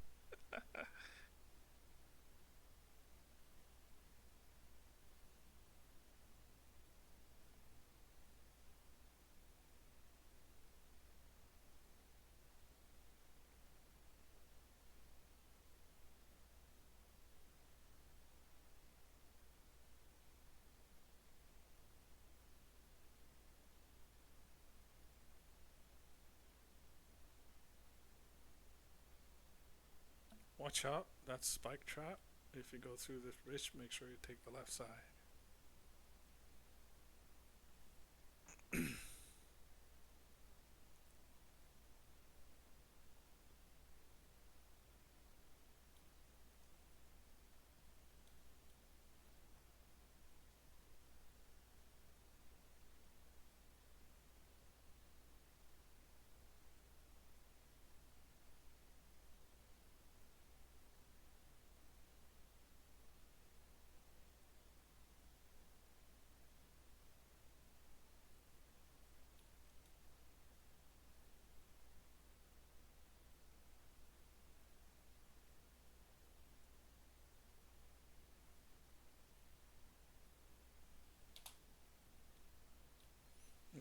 S1: Watch out, that's spike trap. If you go through this bridge, make sure you take the left side.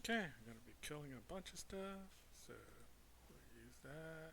S1: Okay, I'm gonna be killing a bunch of stuff, so we'll use that.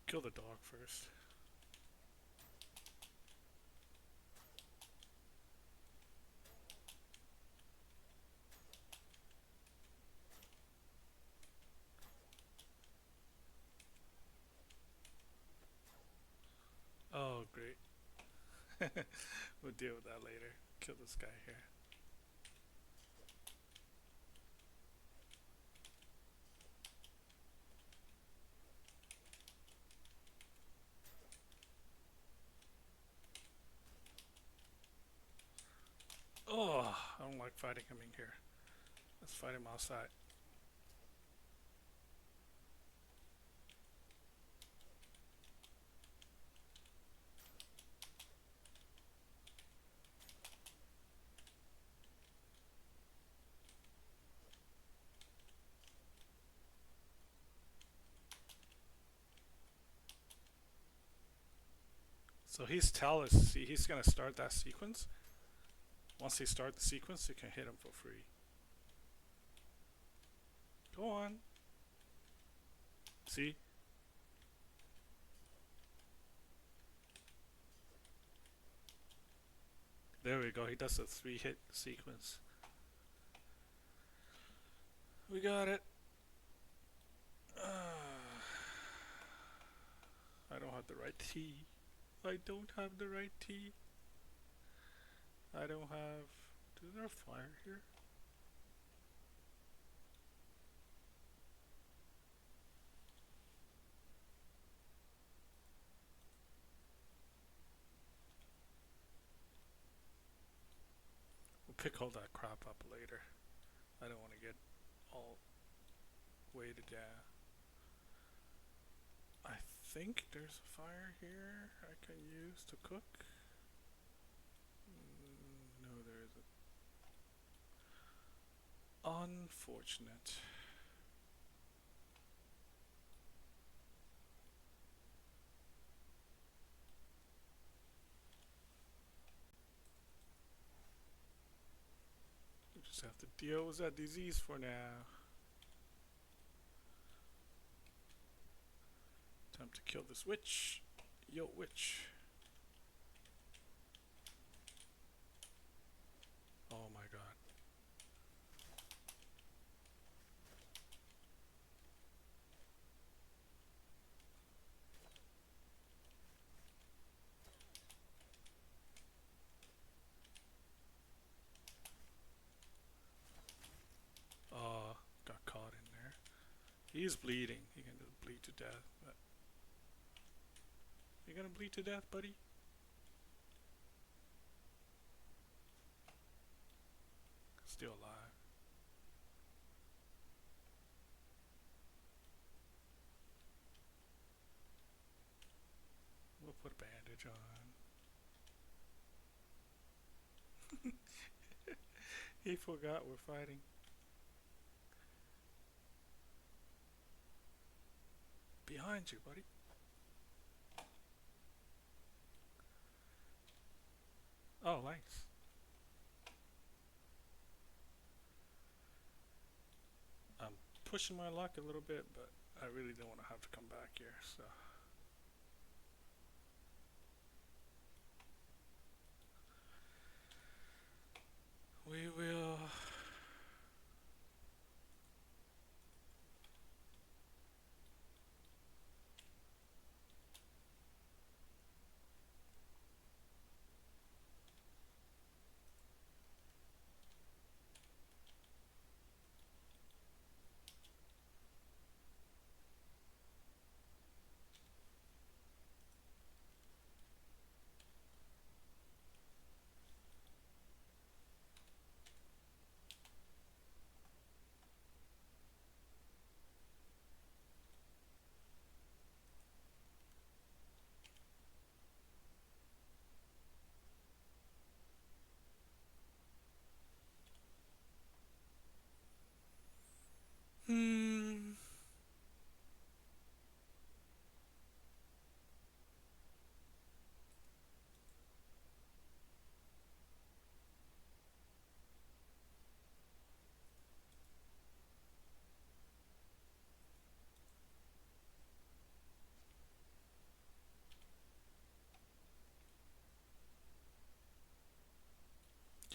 S1: Kill the dog first. Oh, great. We'll deal with that later. Kill this guy here. Oh, I don't like fighting him in here. Let's fight him outside. So he's tell us, see, he's gonna start that sequence. Once he starts the sequence, you can hit him for free. Go on. See? There we go. He does a 3-hit sequence. We got it. I don't have the right T. I don't have the right T. I don't have... Is there a fire here? We'll pick all that crap up later. I don't want to get all weighted down. I think there's a fire here I can use to cook. No, there isn't. Unfortunate. We just have to deal with that disease for now. Time to kill this witch. Yo, witch. Oh my god. Got caught in there. He's bleeding. He can just bleed to death. But you gonna bleed to death, buddy? Still alive. We'll put a bandage on. He forgot we're fighting. Behind you, buddy. Oh, nice. I'm pushing my luck a little bit, but I really don't want to have to come back here, so. We will...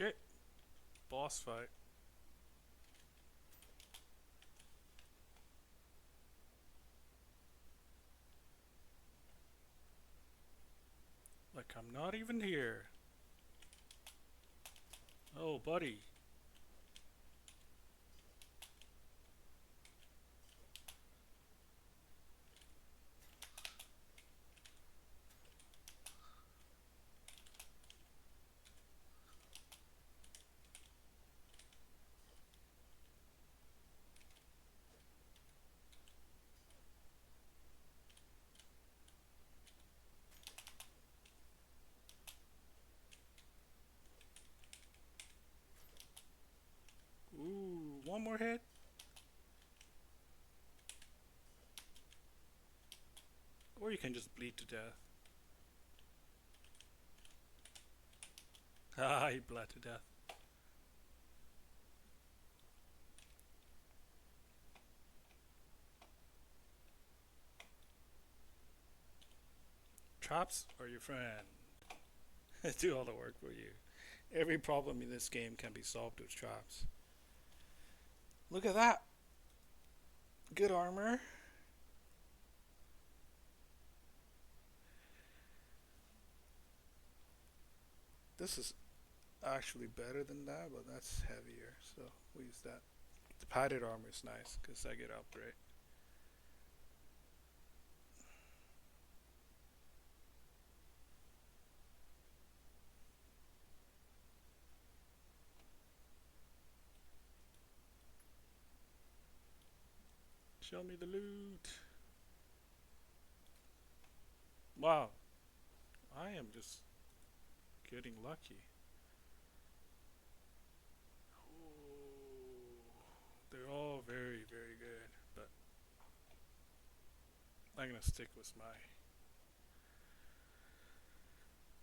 S1: Okay, boss fight. Like I'm not even here. Oh, buddy. Ooh, one more hit. Or you can just bleed to death. Ah, he bled to death. Traps are your friend. Do all the work for you. Every problem in this game can be solved with traps. Look at that. Good armor. This is actually better than that, but that's heavier, so we'll use that. The padded armor is nice because I get upgrade. Show me the loot. Wow, I am just getting lucky. Ooh, they're all very, very good, but I'm gonna stick with my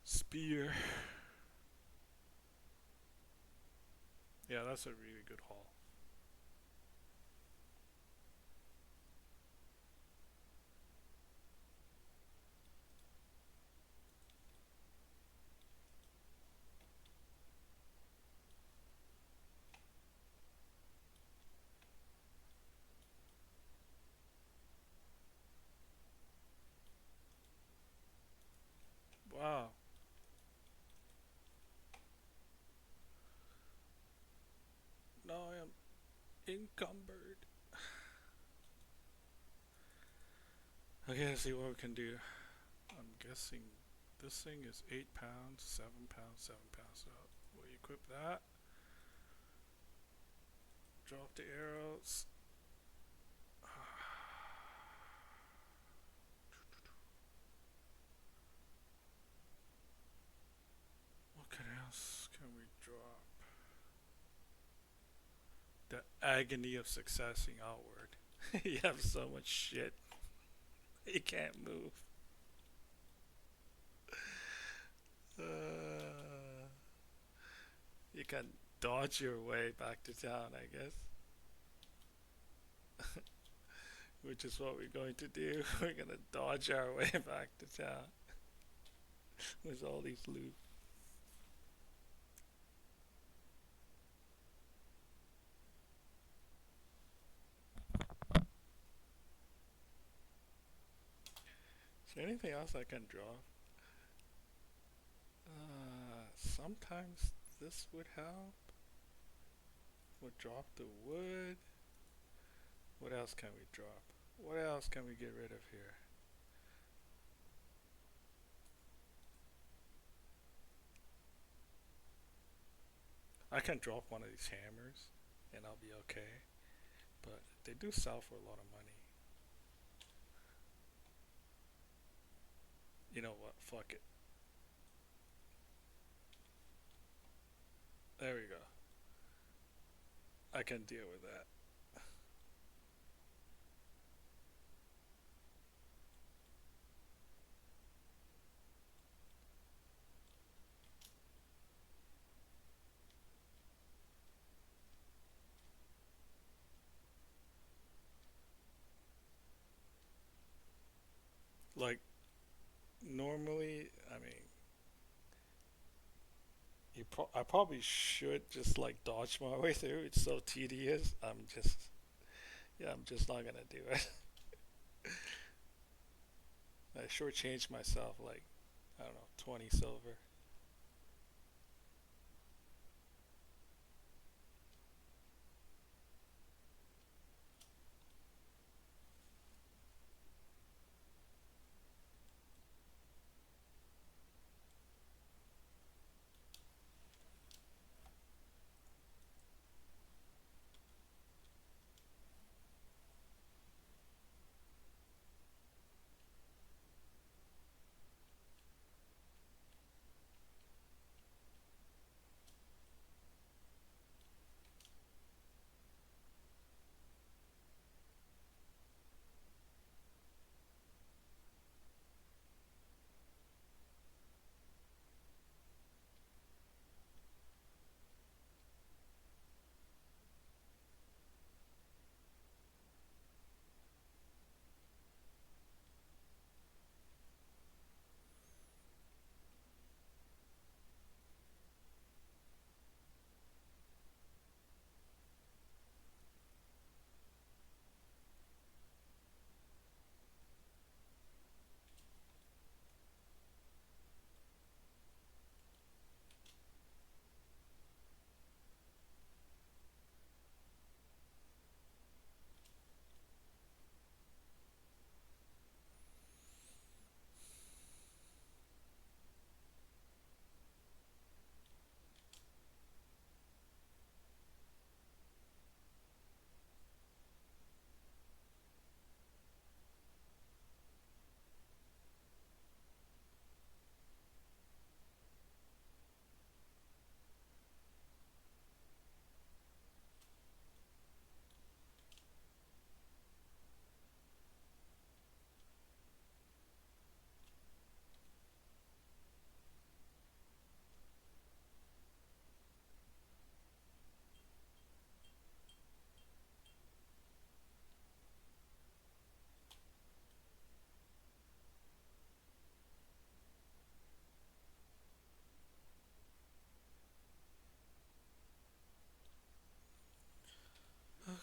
S1: spear. Yeah, that's a really good haul. Wow. Now I am encumbered. Okay, let's see what we can do. I'm guessing this thing is 8 pounds, 7 pounds, 7 pounds. So we'll equip that. Drop the arrows. What else can we drop? The agony of successing outward. You have so much shit. You can't move. You can dodge your way back to town, I guess. Which is what we're going to do. We're gonna dodge our way back to town with all these loot. Is there anything else I can draw? Sometimes this would help. We'll drop the wood. What else can we drop? What else can we get rid of here? I can drop one of these hammers and I'll be okay. But they do sell for a lot of money. You know what? Fuck it. There we go. I can deal with that. Like, normally, I mean, you I probably should just like dodge my way through. It's so tedious. I'm just not gonna do it. I shortchanged myself like I don't know 20 silver.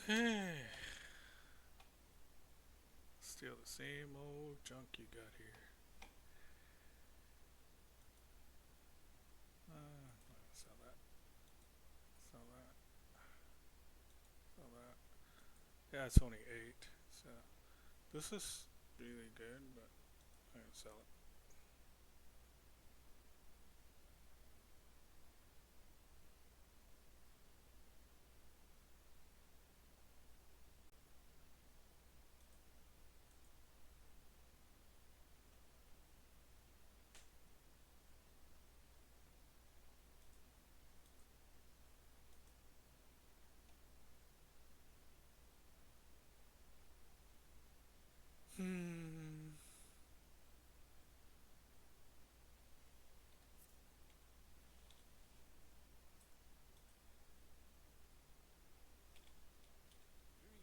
S1: Okay. Still the same old junk you got here. Sell that. Sell that. Sell that. Yeah, it's only 8. So this is really good, but I'm gonna sell it. Hmm.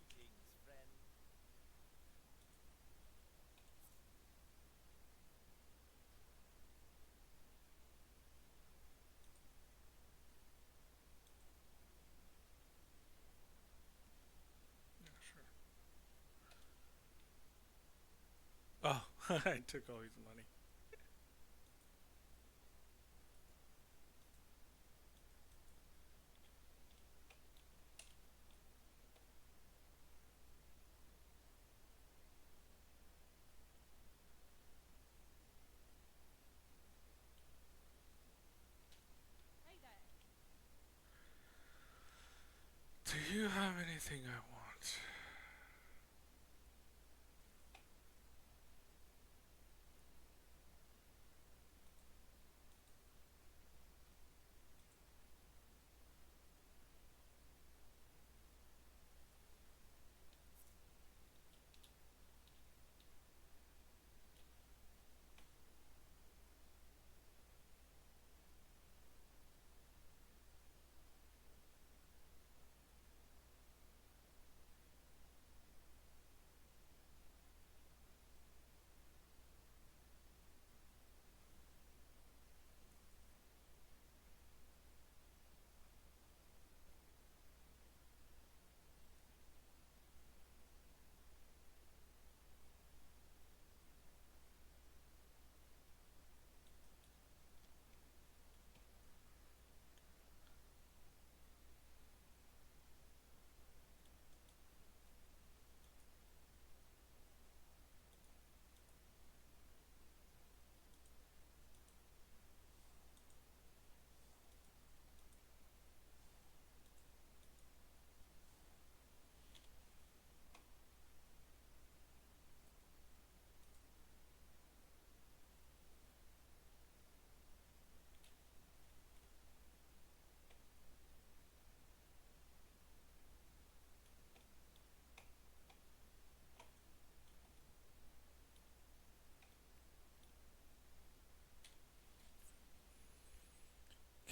S3: Greetings, friend.
S1: Yeah, sure. Oh, I took all his money.
S4: Hey there.
S1: Do you have anything I want?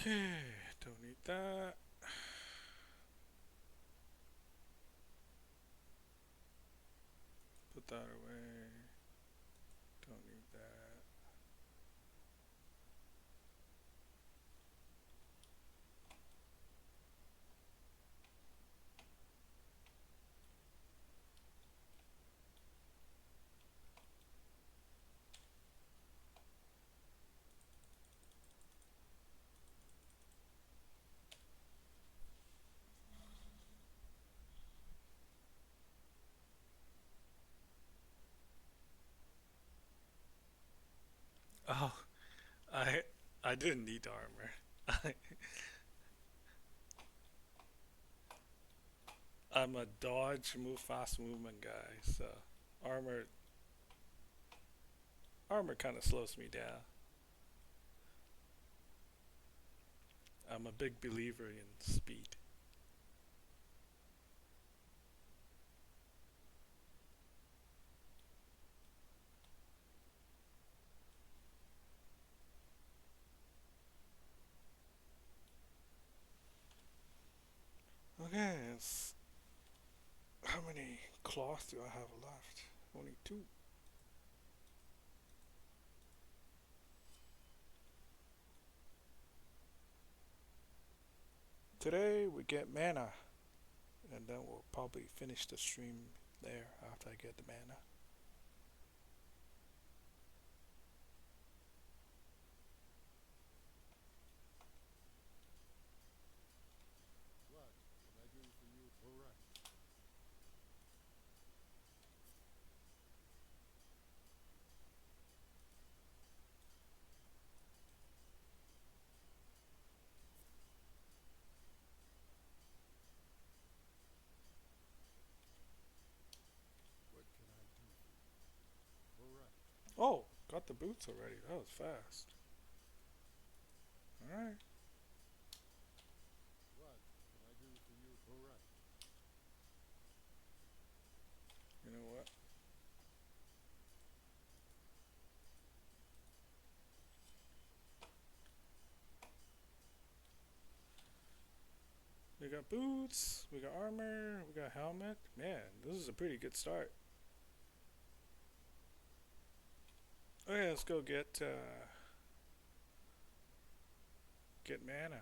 S1: Okay, don't need that. Put that away. Don't need that. Oh, I I didn't need armor. I'm a dodge, move fast movement guy, so armor armor kind of slows me down. I'm a big believer in speed. Okay, how many cloth do I have left? Only two. Today we get mana, and then we'll probably finish the stream there after I get the mana.
S2: What can I do for you? All right. What can I do for you? All right.
S1: Oh, got the boots already. That was fast. Alright.
S2: What can I do for you? All right.
S1: You know what? We got boots, we got armor, we got helmet. Man, this is a pretty good start. Okay, let's go get mana.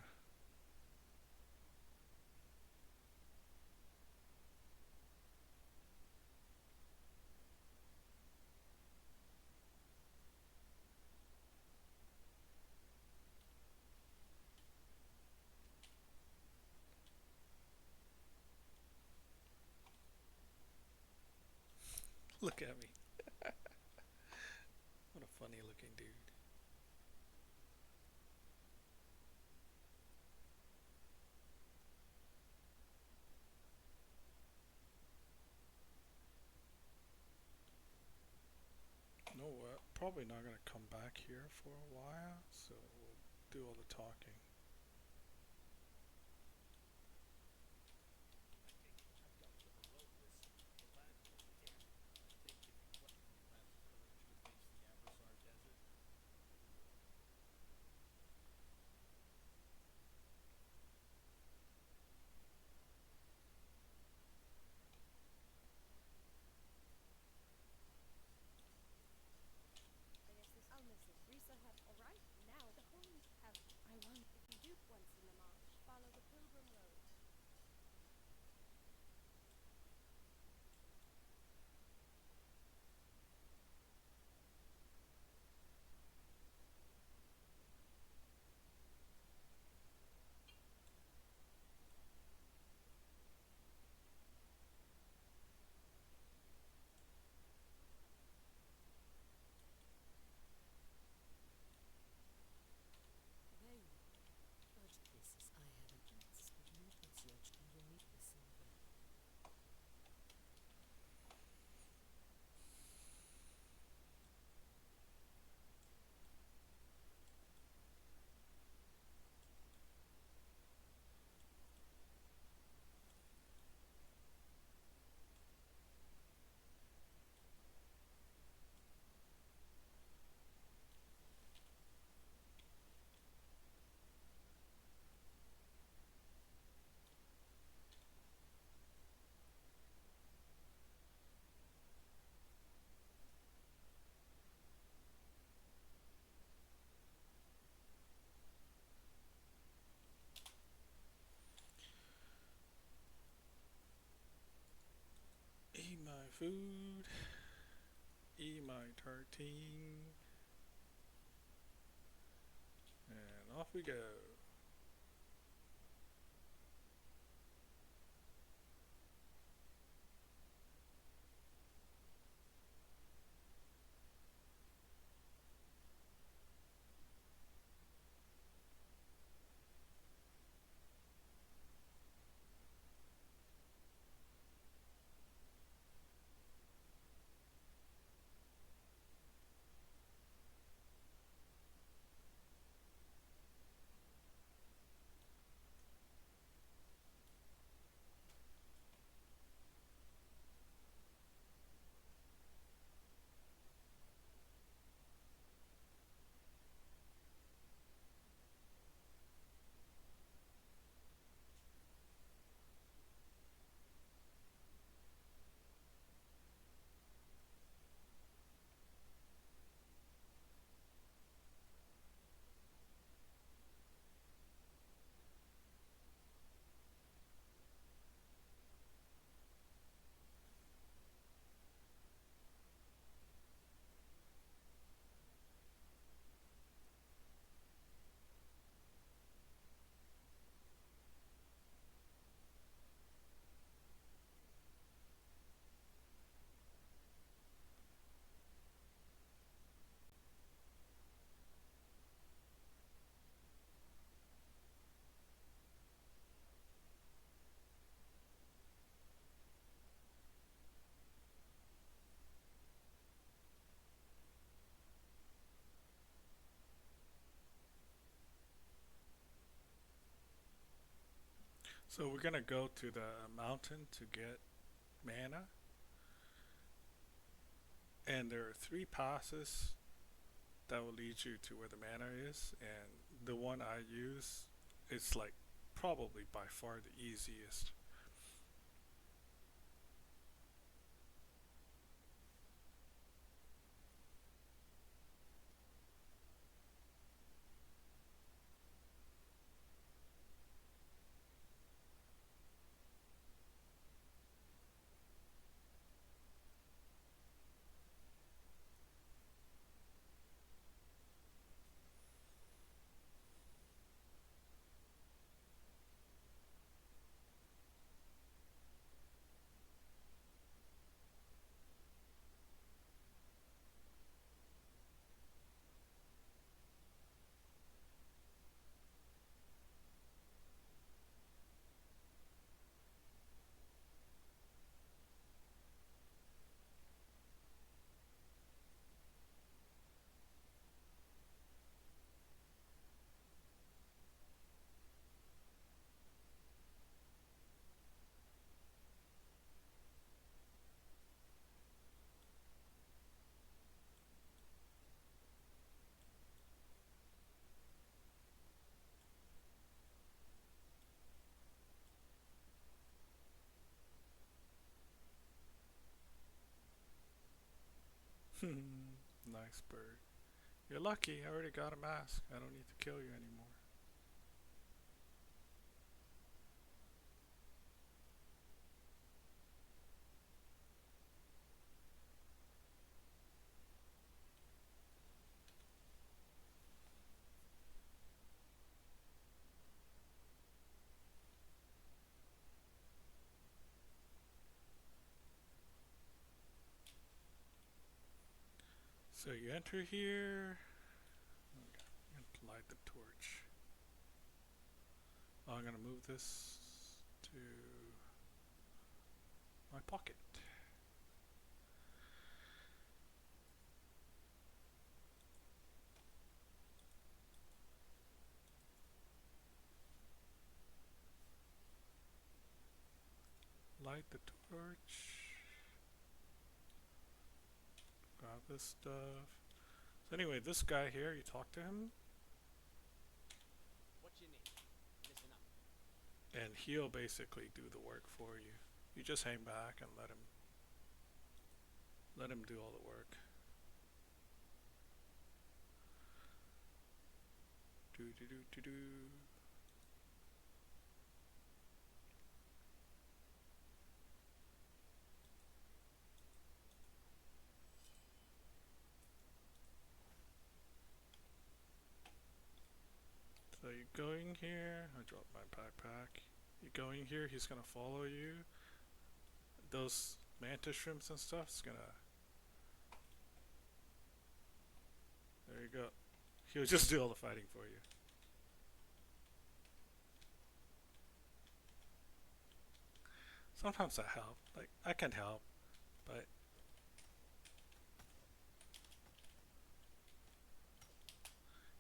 S1: Look at me. What a funny looking dude. You know what? Probably not gonna come back here for a while, so we'll do all the talking.
S3: I've got a bit of a road list. The bandit over here. I think if you plan to pillage the base the Ambersar Desert.
S4: I guess this I'll miss it. Risa have alright. Now the homies have I won
S1: food. Eat my tartine. And off we go. So we're gonna go to the mountain to get mana. And there are 3 passes that will lead you to where the mana is. And the one I use is like probably by far the easiest. Nice bird. You're lucky, I already got a mask. I don't need to kill you anymore. So you enter here. And light the torch. I'm gonna move this to my pocket. Light the torch. Grab this stuff. So anyway, this guy here, you talk to him,
S3: What you need? Listen up.
S1: and he'll basically do the work for you. You just hang back and let him do all the work. Do do do do do. going here. I dropped my backpack. You going here, he's gonna follow you. Those mantis shrimps and stuff's gonna. There you go. He'll just do all the fighting for you. Sometimes I help. Like, I can help, but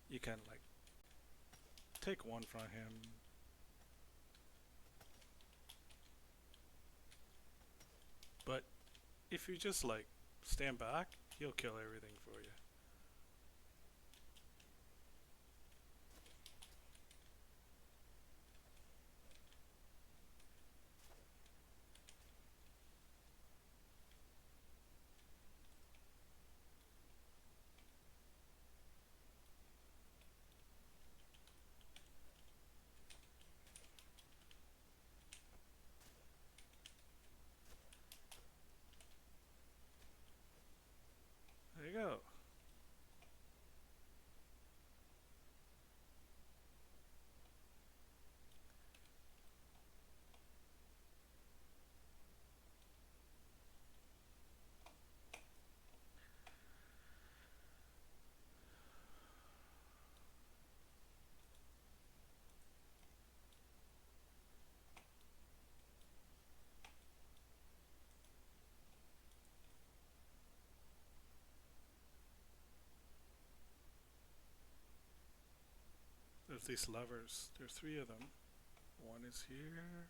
S1: you can, like, take one from him. But if you just, like, stand back, he'll kill everything for you. There you go. There's these levers. There's three of them. One is here.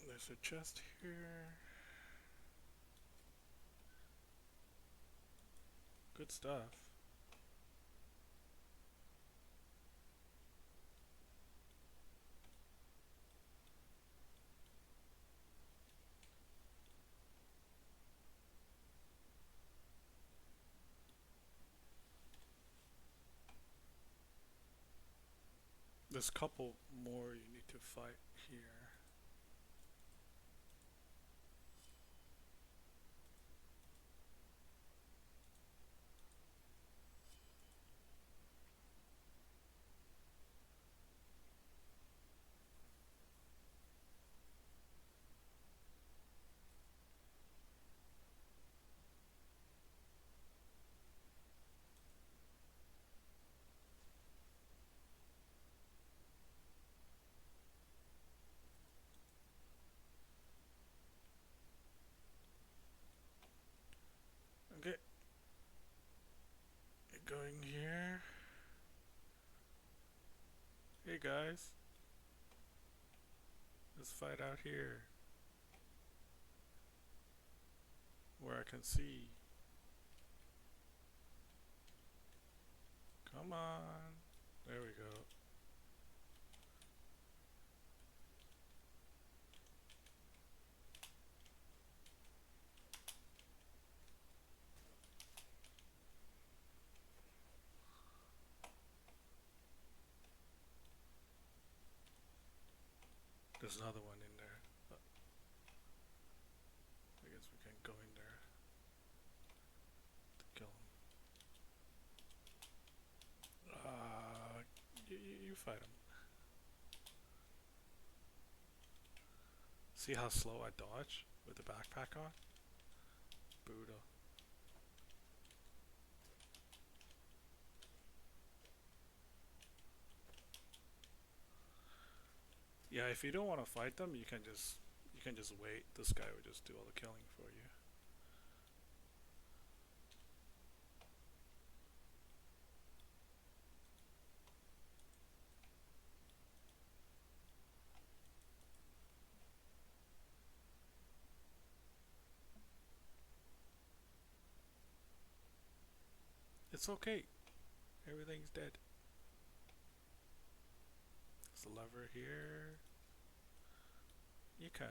S1: There's a chest here. Good stuff. There's a couple more you need to fight here. Okay. You're going here. Hey guys. Let's fight out here. Where I can see. Come on. There we go. There's another one in there. I guess we can go in there to kill him. You fight him. See how slow I dodge with the backpack on? Brutal. Yeah, if you don't want to fight them, you can just wait. This guy will just do all the killing for you. It's okay. Everything's dead. There's a lever here. You can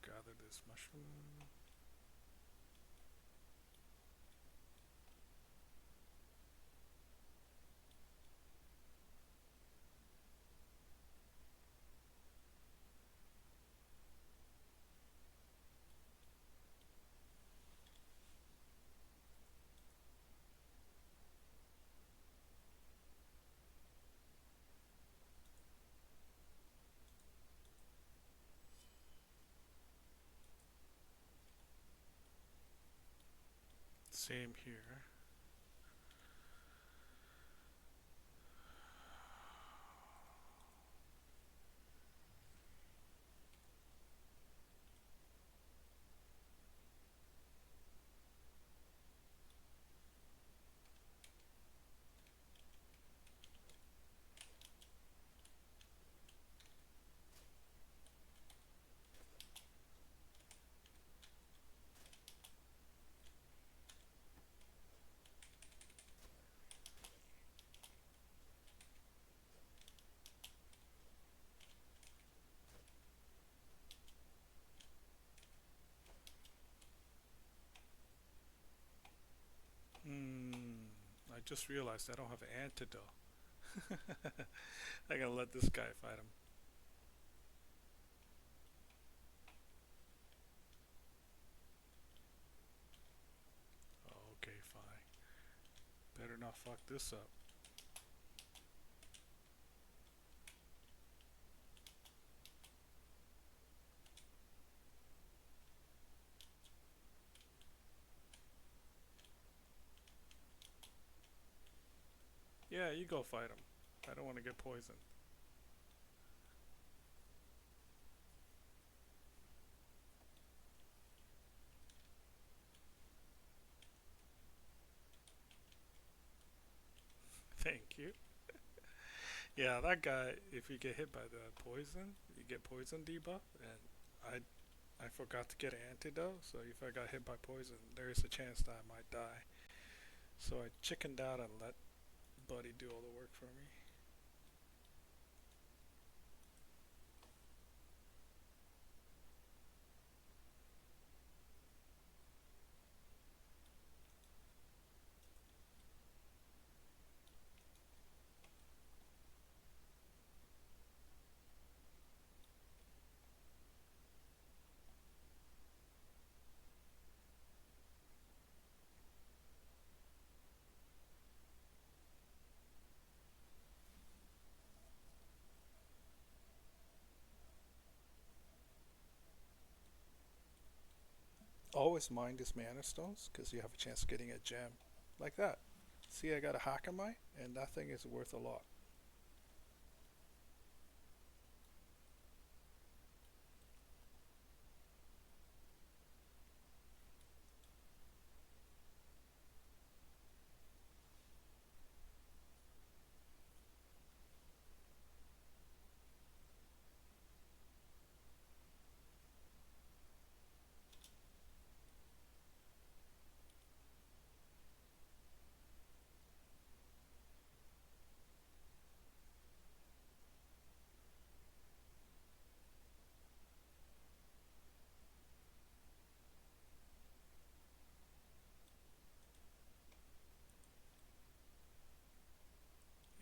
S1: gather this mushroom. Same here. Hmm. I just realized I don't have an antidote. I gotta let this guy fight him. Okay, fine. Better not fuck this up. Yeah, you go fight him. I don't want to get poisoned. Thank you. Yeah, that guy, if you get hit by the poison, you get poison debuff, and I forgot to get an antidote, so if I got hit by poison, there is a chance that I might die. So I chickened out and let Buddy do all the work for me. Always mind his mana stones, because you have a chance of getting a gem. Like that. See, I got a Hakamai, and that thing is worth a lot.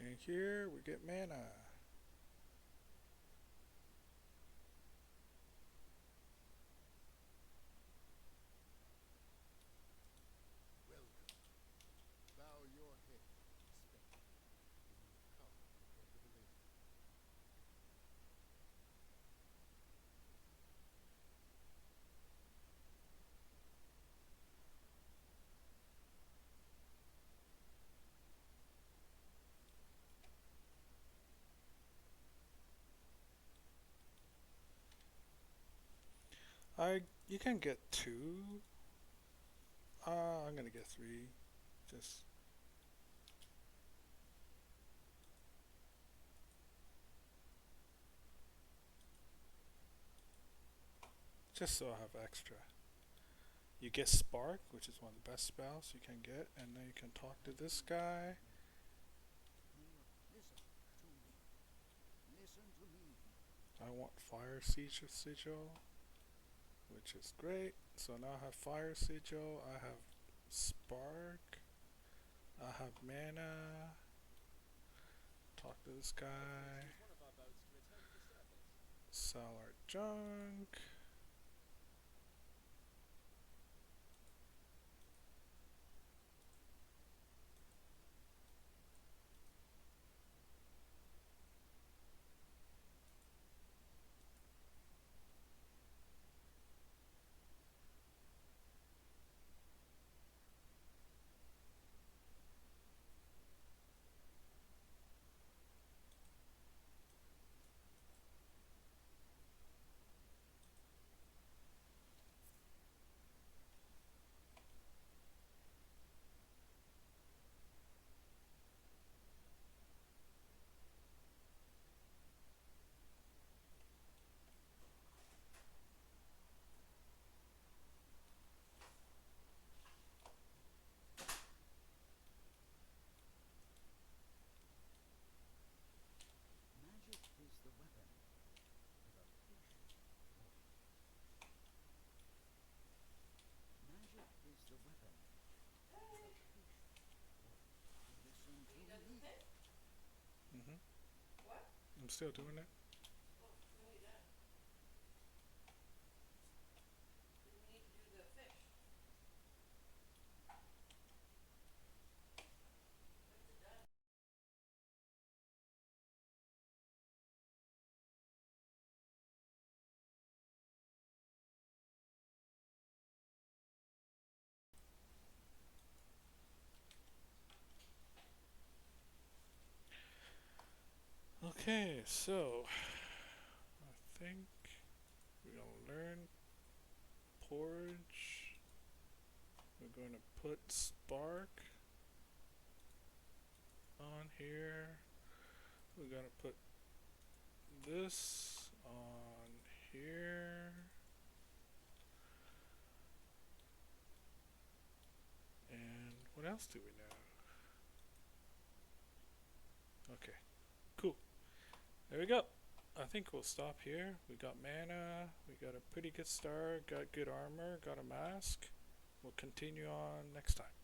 S1: And here we get mana.
S2: Welcome. Bow your head in respect, for you have come prepared to deliver.
S1: You can get two. I'm gonna get three. Just just so I have extra. You get Spark, which is one of the best spells you can get, and then you can talk to this guy.
S3: Listen to me. Listen to me.
S1: I want Fire Sigil, which is great. So now I have Fire Sigil, I have Spark, I have mana. Talk to this guy.
S3: Use one of our boats to return to the surface.
S1: Sell our junk. still doing it.
S5: Oh, when are you done? Didn't we need to do the fish? When's it done?
S1: Okay, so I think we're gonna learn porridge. We're going to put spark on here. We're gonna put this on here. And what else do we know? Okay, cool. There we go. I think we'll stop here. We got mana, we got a pretty good start, got good armor, got a mask. We'll continue on next time.